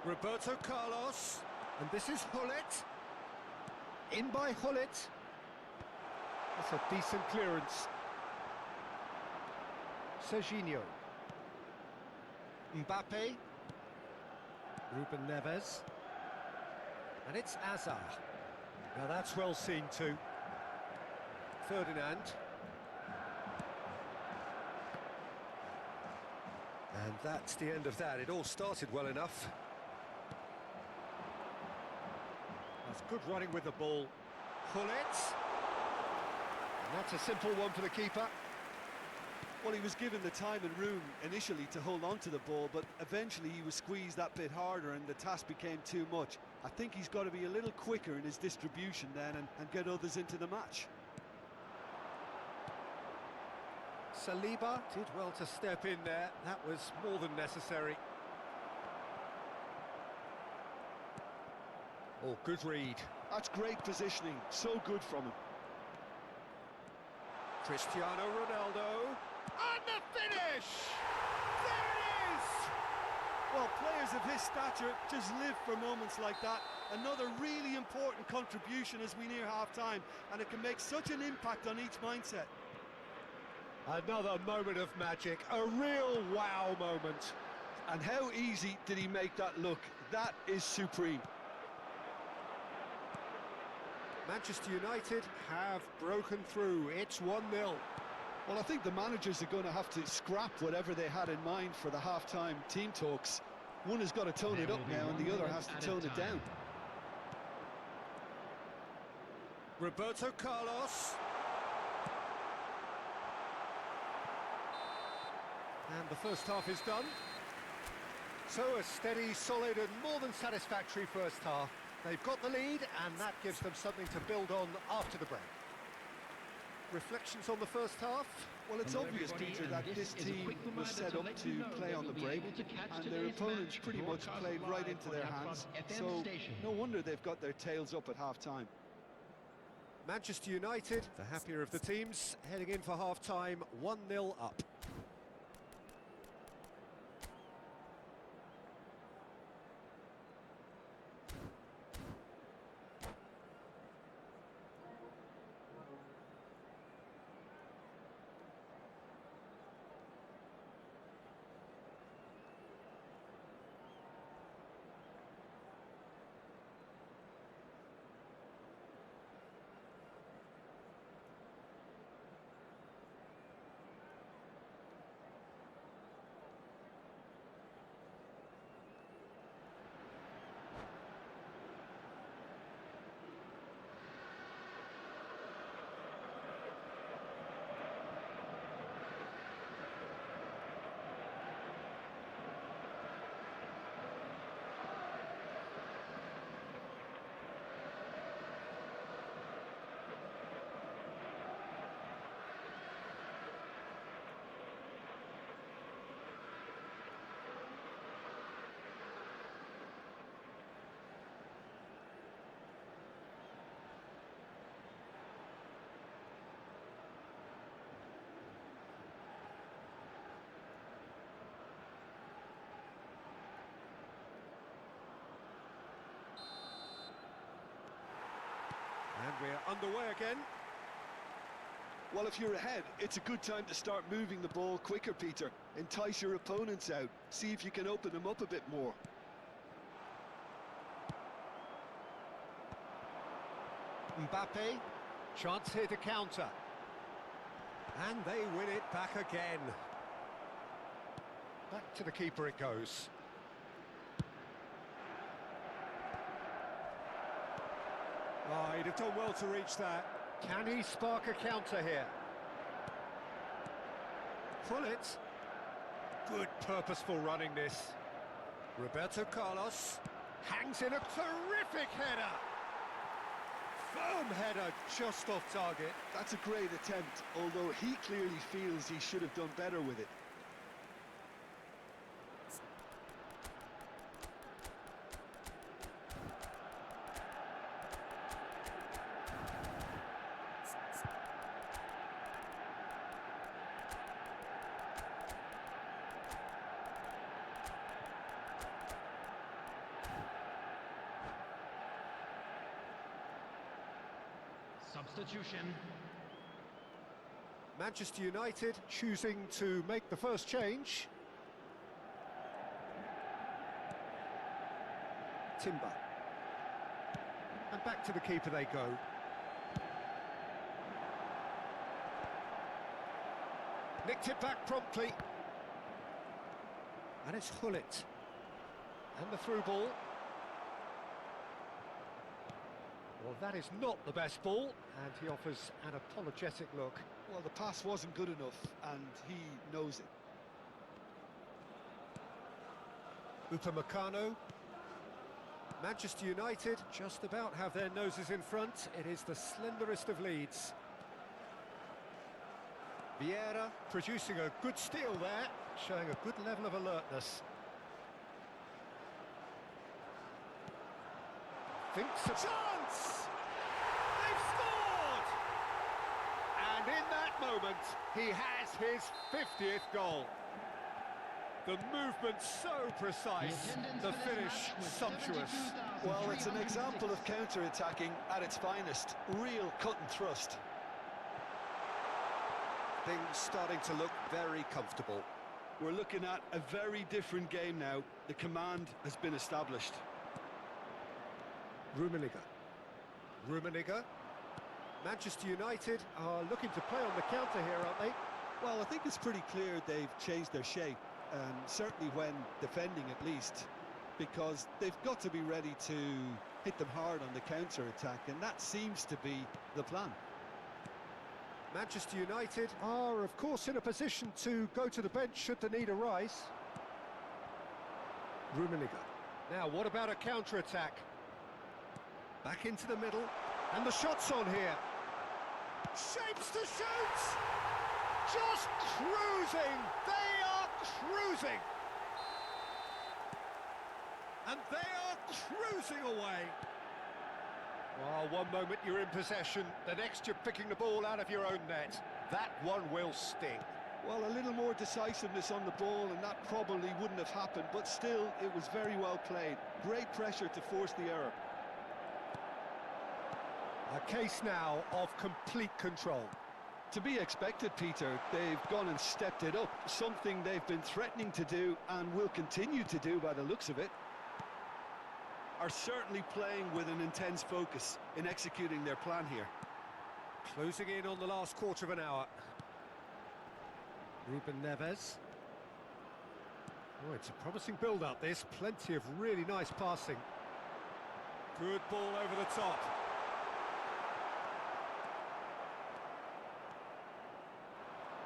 Roberto Carlos. And this is Hullet. In by Hullet. That's a decent clearance. Serginho. Mbappe. Ruben Neves. And it's Azar. Now that's well seen too. Ferdinand. And that's the end of that. It all started well enough. That's good running with the ball. Pull it. And that's a simple one for the keeper. Well, he was given the time and room initially to hold on to the ball, but eventually he was squeezed that bit harder and the task became too much. I think he's got to be a little quicker in his distribution then and get others into the match. Saliba did well to step in there. That was more than necessary. Oh, good read. That's great positioning. So good from him. Cristiano Ronaldo. And the finish! There it is! Well, players of his stature just live for moments like that. Another really important contribution as we near half-time, and it can make such an impact on each mindset. Another moment of magic, a real wow moment. And how easy did he make that look? That is supreme. Manchester United have broken through. It's 1-0. Well, I think the managers are going to have to scrap whatever they had in mind for the half-time team talks. One has got to tone it up now, and the other has to tone it down. Roberto Carlos. And the first half is done. So a steady, solid and more than satisfactory first half. They've got the lead and that gives them something to build on after the break. Reflections on the first half? Well, it's obvious, Peter, that this team was set up to play on the break, and their opponents pretty much played right into their hands, so no wonder they've got their tails up at half-time. Manchester United, the happier of the teams, heading in for half-time, 1-0 up. And we're underway again. Well, if you're ahead, it's a good time to start moving the ball quicker, Peter. Entice your opponents out. See if you can open them up a bit more. Mbappe, chance here to counter. And they win it back again. Back to the keeper it goes. Oh, he'd have done well to reach that. Can he spark a counter here? Pull it. Good purposeful running this. Roberto Carlos hangs in a terrific header. Firm header just off target. That's a great attempt, although he clearly feels he should have done better with it. Substitution. Manchester United choosing to make the first change. Timber. back to the keeper they go. Nicked it back promptly. And it's Hullet. And the through ball. Well, that is not the best ball, and he offers an apologetic look. Well, the pass wasn't good enough, and he knows it. Upamecano. Manchester United just about have their noses in front. It is the slenderest of leads. Vieira producing a good steal there, showing a good level of alertness. Thinks a chance! They've scored! And in that moment, he has his 50th goal. The movement so precise, the finish sumptuous. Well, it's an example of counter-attacking at its finest. Real cut and thrust. Things starting to look very comfortable. We're looking at a very different game now. The command has been established. Rummenigge. Manchester United are looking to play on the counter here, aren't they? Well, I think it's pretty clear they've changed their shape, certainly when defending at least, because they've got to be ready to hit them hard on the counter-attack, and that seems to be the plan. Manchester United are, of course, in a position to go to the bench should the need arise. Rummenigge. Now, what about a counter-attack? Back into the middle, and the shot's on here. Shapes to shoot! Just cruising! They are cruising! And they are cruising away! Well, one moment you're in possession, the next you're picking the ball out of your own net. That one will sting. Well, a little more decisiveness on the ball, and that probably wouldn't have happened, but still, it was very well played. Great pressure to force the error. A case now of complete control. To be expected, Peter. They've gone and stepped it up, something they've been threatening to do and will continue to do by the looks of it. Are certainly playing with an intense focus in executing their plan here. Closing in on the last quarter of an hour. Ruben Neves. Oh, it's a promising build-up, this. Plenty of really nice passing. Good ball over the top.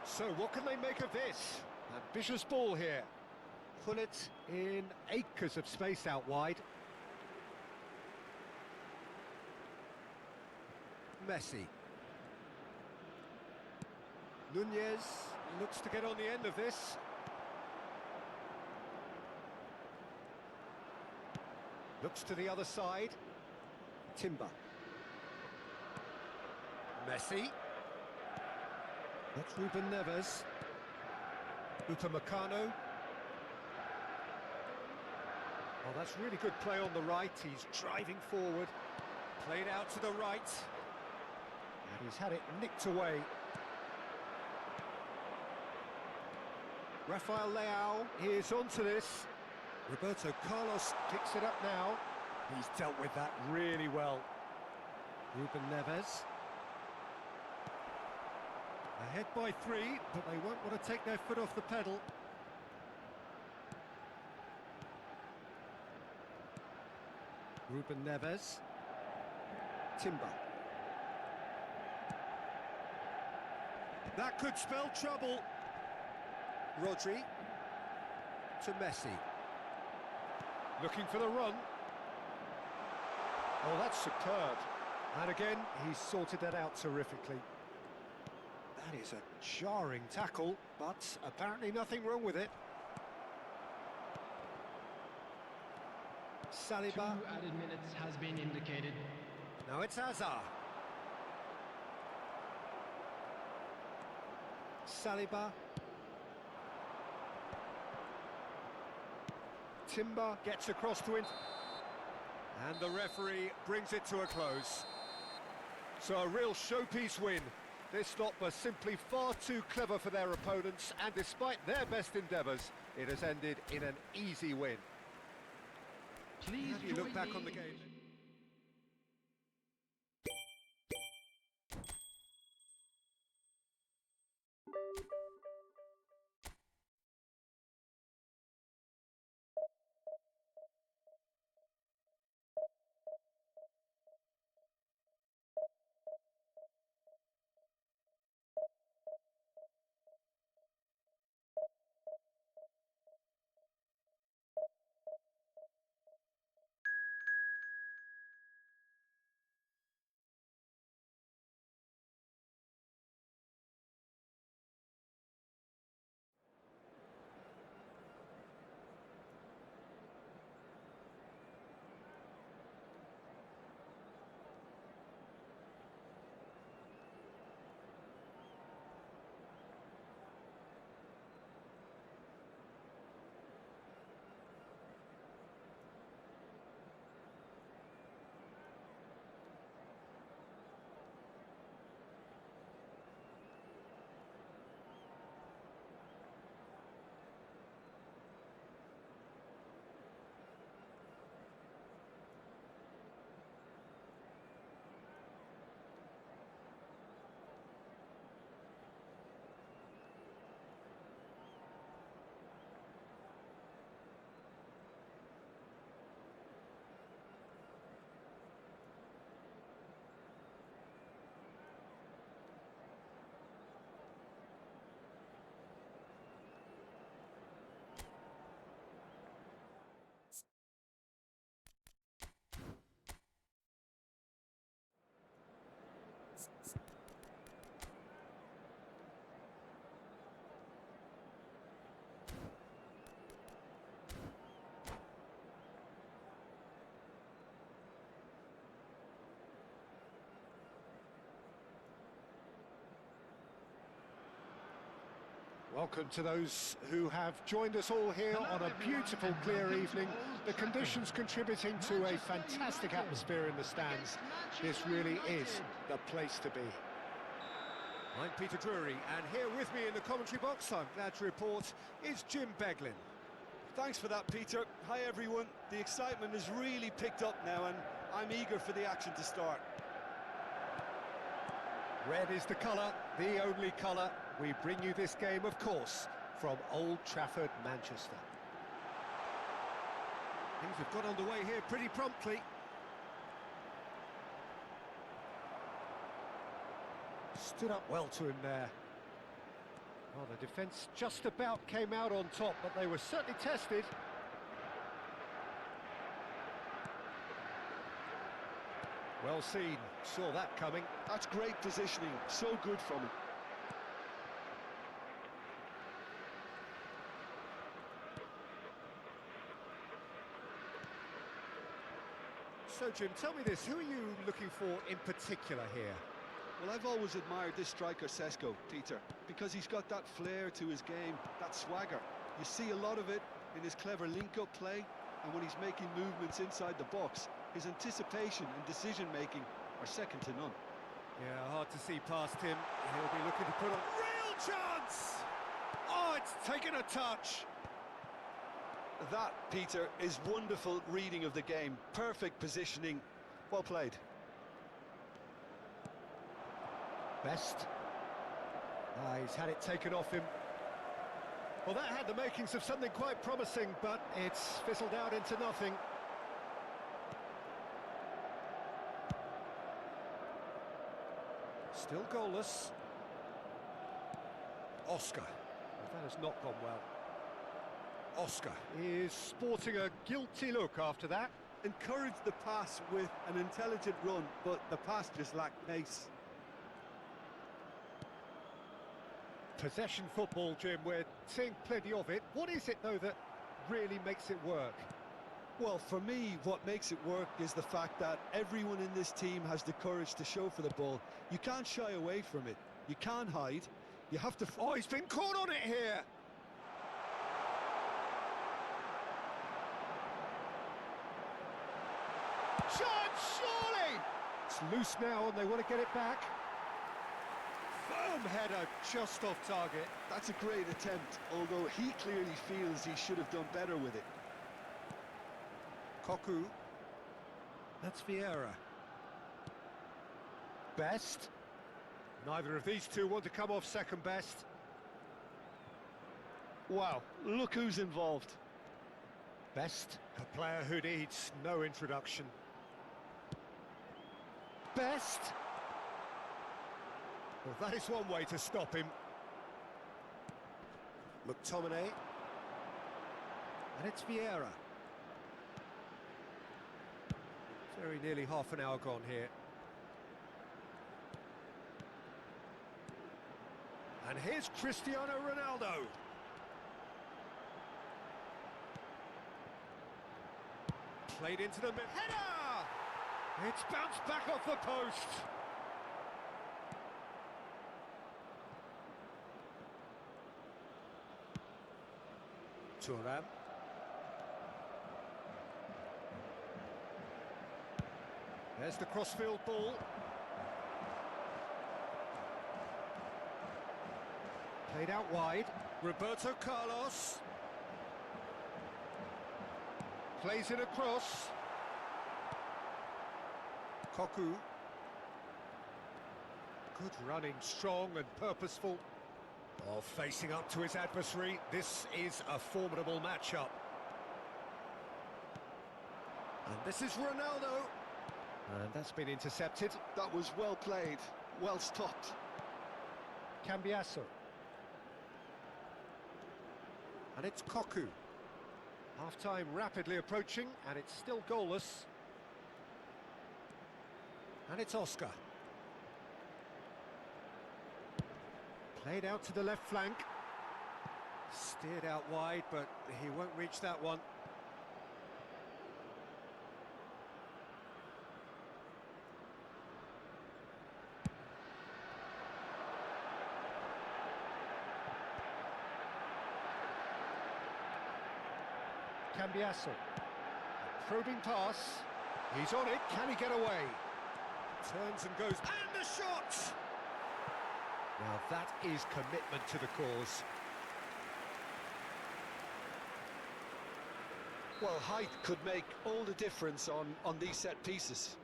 So, what can they make of this? Ambitious ball here. Pull it in acres of space out wide. Messi. Nunez looks to get on the end of this. Looks to the other side. Timber. Messi. That's Ruben Neves. Upamecano. Oh, that's really good play on the right. He's driving forward. Played out to the right. And he's had it nicked away. Rafael Leao is onto this. Roberto Carlos picks it up now. He's dealt with that really well. Ruben Neves. Ahead by 3, but they won't want to take their foot off the pedal. Ruben Neves. Timber. That could spell trouble. Rodri. To Messi. Looking for the run. Oh, that's superb. And again, he's sorted that out terrifically. That is a jarring tackle, but apparently nothing wrong with it. Saliba. 2 added minutes has been indicated. Now it's Hazard. Saliba. Timber gets across to it. And the referee brings it to a close. So a real showpiece win. This lot was simply far too clever for their opponents, and despite their best endeavours, it has ended in an easy win. Please How do you look join back me on the in game? Welcome to those who have joined us all here Hello, on a everyone, beautiful, and clear welcome to evening. Old The Trafford. conditions contributing to a Manchester fantastic United atmosphere in the stands. against This Manchester really is United. the place to be. I'm Peter Drury, and here with me in the commentary box, I'm glad to report, is Jim Beglin. Thanks for that, Peter. Hi, everyone. The excitement has really picked up now, and I'm eager for the action to start. Red is the colour, the only colour. We bring you this game, of course, from Old Trafford, Manchester. Things have got underway here pretty promptly. Stood up well to him there. Well, the defence just about came out on top, but they were certainly tested. Well seen, saw that coming. That's great positioning. So good from him. So, Jim, tell me this, who are you looking for in particular here? Well, I've always admired this striker, Sesko, Peter, because he's got that flair to his game, that swagger. You see a lot of it in his clever link-up play, and when he's making movements inside the box, his anticipation and decision-making are second to none. Yeah, hard to see past him. He'll be looking to put on... Real chance! Oh, it's taken a touch. That, Peter, is wonderful reading of the game. Perfect positioning. Well played. Best. He's had it taken off him. Well, that had the makings of something quite promising, but it's fizzled out into nothing. Still goalless. Oscar. Well, that has not gone well. Oscar. Is sporting a guilty look after that. Encouraged the pass with an intelligent run, but the pass just lacked pace. Possession football, Jim, we're seeing plenty of it. What is it, though, that really makes it work? Well, for me, what makes it work is the fact that everyone in this team has the courage to show for the ball. You can't shy away from it. You can't hide. You have to... Oh, he's been caught on it here. Chance, surely! It's loose now and they want to get it back. Firm header, just off target. That's a great attempt, although he clearly feels he should have done better with it. Koku. That's Vieira. Best. Neither of these two want to come off second best. Wow, look who's involved. Best. A player who needs no introduction. Best. Well, that is one way to stop him. McTominay. And it's Vieira. Very nearly half an hour gone here. And here's Cristiano Ronaldo. Played into the mid. Header! It's bounced back off the post. Thuram. There's the crossfield ball. Played out wide. Roberto Carlos. Plays it across. Koku. Good running, strong and purposeful. Oh, facing up to his adversary. This is a formidable matchup. And this is Ronaldo. And that's been intercepted. That was well played, well stopped. Cambiasso. And it's Koku. Half-time rapidly approaching, and it's still goalless. And it's Oscar. Played out to the left flank. Steered out wide, but he won't reach that one. Cambiasso. Probing pass. He's on it. Can he get away? Turns and goes. And the shot! Now that is commitment to the cause. Well, height could make all the difference on these set pieces.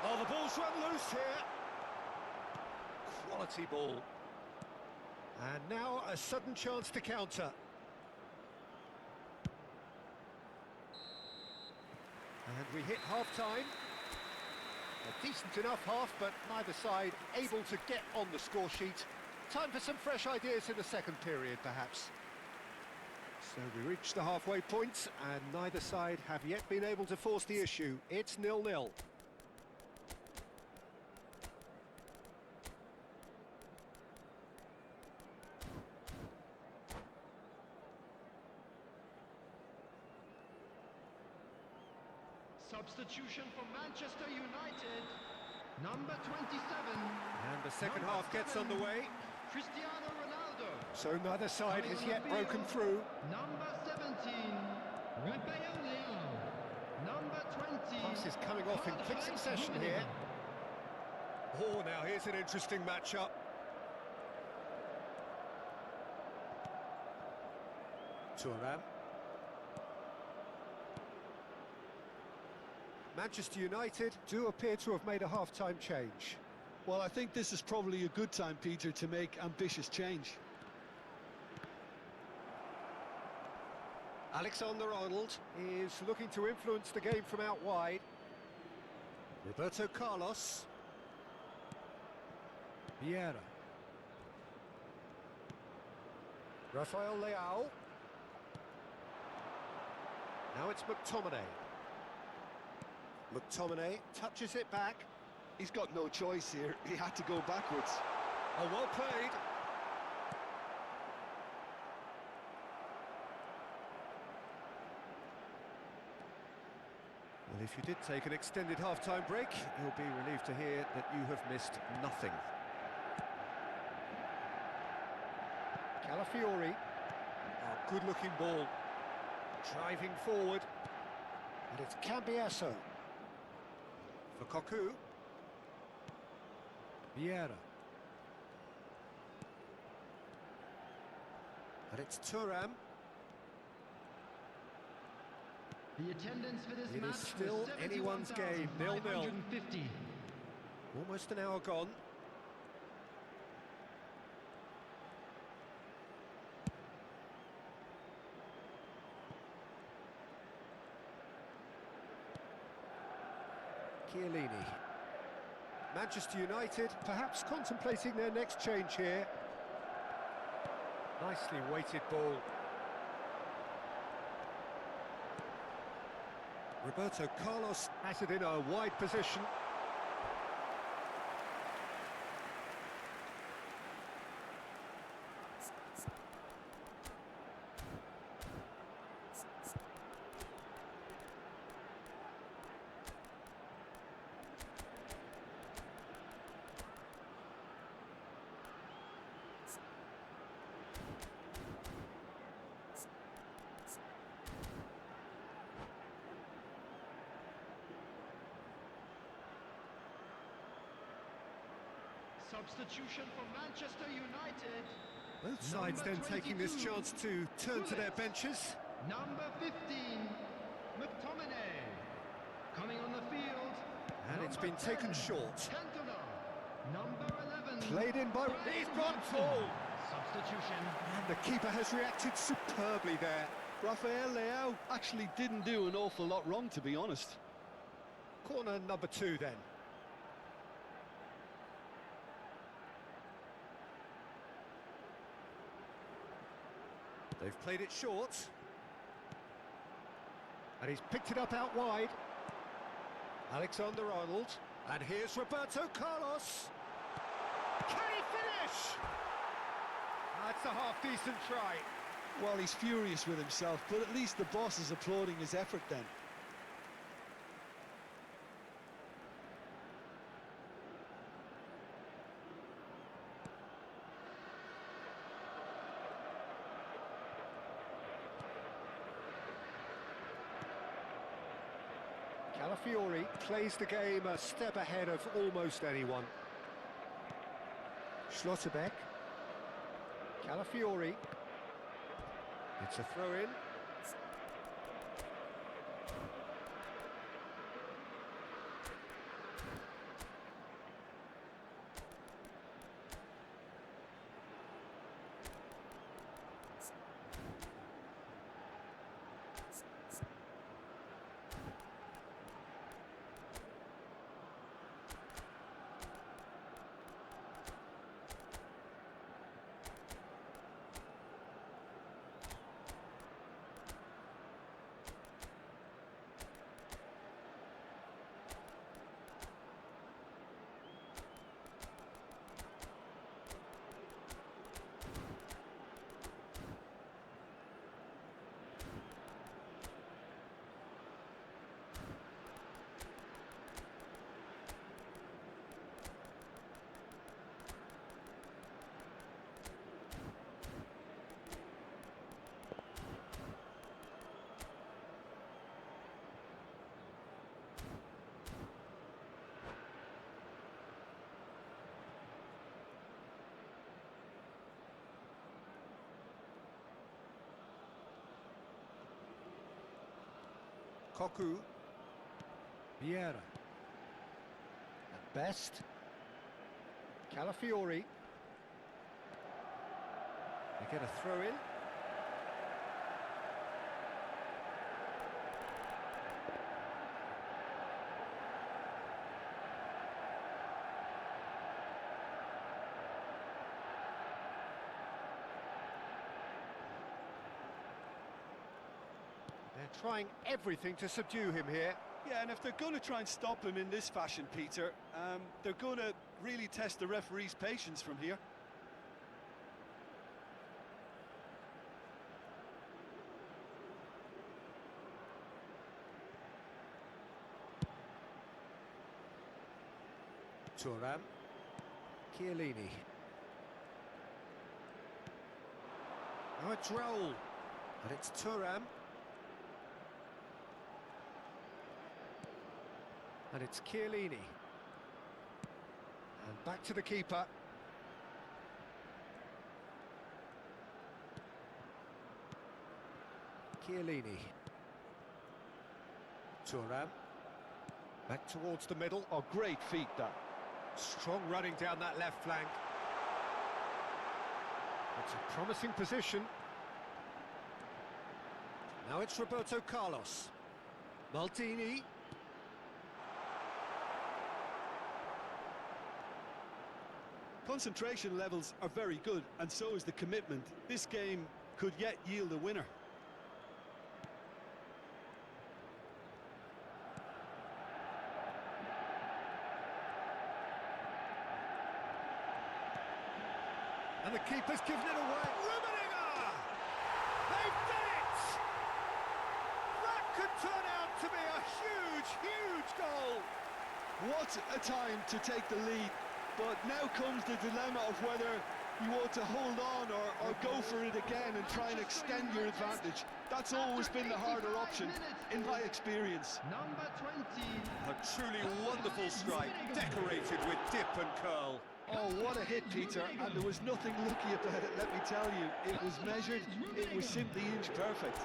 Oh, the ball's run loose here. Quality ball. And now a sudden chance to counter. And we hit half-time. A decent enough half, but neither side able to get on the score sheet. Time for some fresh ideas in the second period, perhaps. So we reach the halfway point, and neither side have yet been able to force the issue. It's 0-0. Substitution for Manchester United. Number 27. And the second Number half gets 7, underway. Cristiano Ronaldo. So neither side Coming has on yet the broken field, through. Number 17. Raphael Leao. Number 20. Passes coming off in quick succession here. Oh, now here's an interesting matchup. Thuram. Manchester United do appear to have made a half-time change. Well, I think this is probably a good time, Peter, to make ambitious change. Alexander-Arnold is looking to influence the game from out wide. Roberto Carlos. Vieira. Rafael Leao. Now it's McTominay. McTominay touches it back. He's got no choice here. He had to go backwards. Oh, well played. Well, if you did take an extended half-time break, you'll be relieved to hear that you have missed nothing. Calafiori. Oh, good-looking ball. Driving forward. And it's Cambiasso. For Cocu. Vieira. And it's Thuram. The attendance for this It match is still was anyone's game, 0-0. 71,550. Almost an hour gone. Chiellini. Manchester United perhaps contemplating their next change here. Nicely weighted ball. Roberto Carlos has it in a wide position. Substitution for Manchester United. Both sides then Number taking this 22, chance to turn to their benches. Number 15, McTominay. Coming on the field. And it's Number been taken 10, short. Cantona. Number 11. Played in by... He's gone full! Substitution. And the keeper has reacted superbly there. Rafael Leao actually didn't do an awful lot wrong, to be honest. Corner number 2 then. They've played it short. And he's picked it up out wide. Alexander-Arnold. And here's Roberto Carlos. Can he finish? That's a half-decent try. Well, he's furious with himself, but at least the boss is applauding his effort then. Calafiori plays the game a step ahead of almost anyone. Schlotterbeck. Calafiori. It's a throw-in. Cocu. Vieira. At best. Calafiori. They get a throw in. They're trying everything to subdue him here. Yeah, and if they're going to try and stop him in this fashion, Peter, they're going to really test the referee's patience from here. Thuram. Chiellini. Now it's Raul. And it's Thuram. And it's Chiellini. And back to the keeper. Chiellini. Thuram. Back towards the middle. Oh, great feet, that. Strong running down that left flank. It's a promising position. Now it's Roberto Carlos. Maldini. Concentration levels are very good, and so is the commitment. This game could yet yield a winner. And the keeper's given it away. Rummenigge! They've done it! That could turn out to be a huge, huge goal. What a time to take the lead. But now comes the dilemma of whether you want to hold on or go for it again and try and extend your advantage. That's always been the harder option, in my experience. Number 20. A truly wonderful strike, decorated with dip and curl. Oh, what a hit, Peter, and there was nothing lucky about it, let me tell you. It was measured, it was simply inch perfect.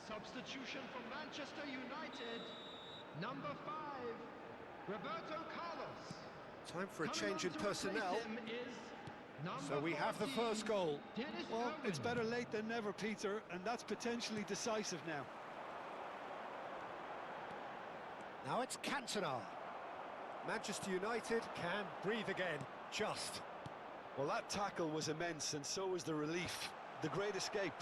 Substitution from Manchester United. Number 5, Roberto Carlos. Time for a Coming change on in to replace personnel. him is So we have the first goal. Well, it's better late than never, Peter, and that's potentially decisive now. Now it's Cantona. Manchester United can breathe again, just. Well, that tackle was immense, and so was the relief. The great escape.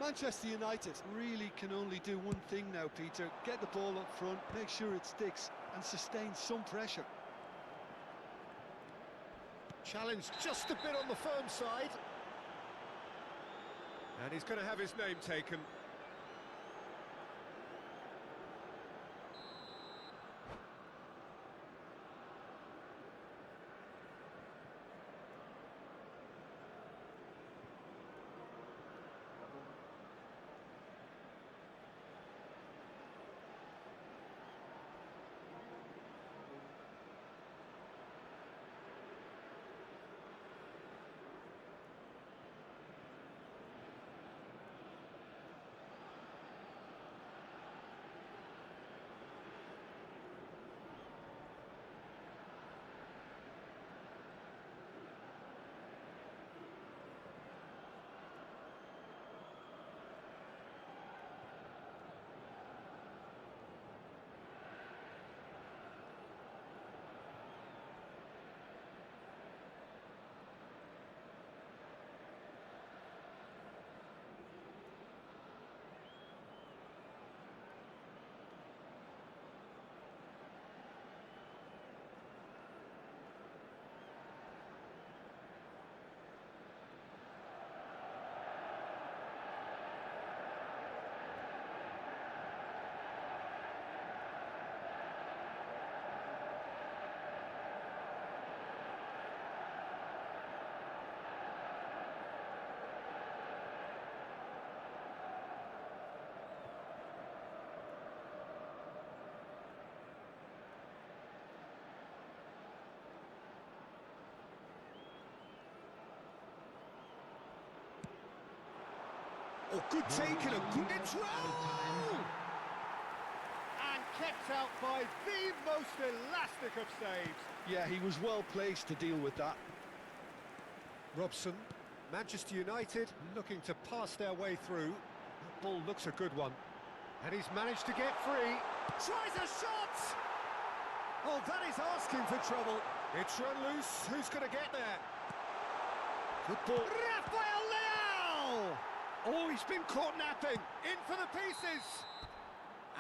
Manchester United really can only do one thing now, Peter. Get the ball up front, make sure it sticks, and sustain some pressure. Challenge just a bit on the firm side. And he's going to have his name taken. Oh, good take and a good control! And kept out by the most elastic of saves. Yeah, he was well placed to deal with that. Robson, Manchester United looking to pass their way through. That ball looks a good one. And he's managed to get free. Tries a shot! Oh, that is asking for trouble. It's run loose. Who's going to get there? Good ball. Rafael Leao! Oh, he's been caught napping. In for the pieces.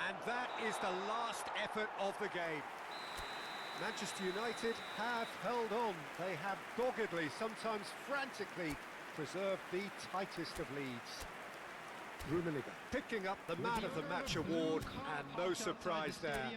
And that is the last effort of the game. Manchester United have held on. They have doggedly, sometimes frantically, preserved the tightest of leads. Rummenigge picking up the Man of the Match award, and no surprise there.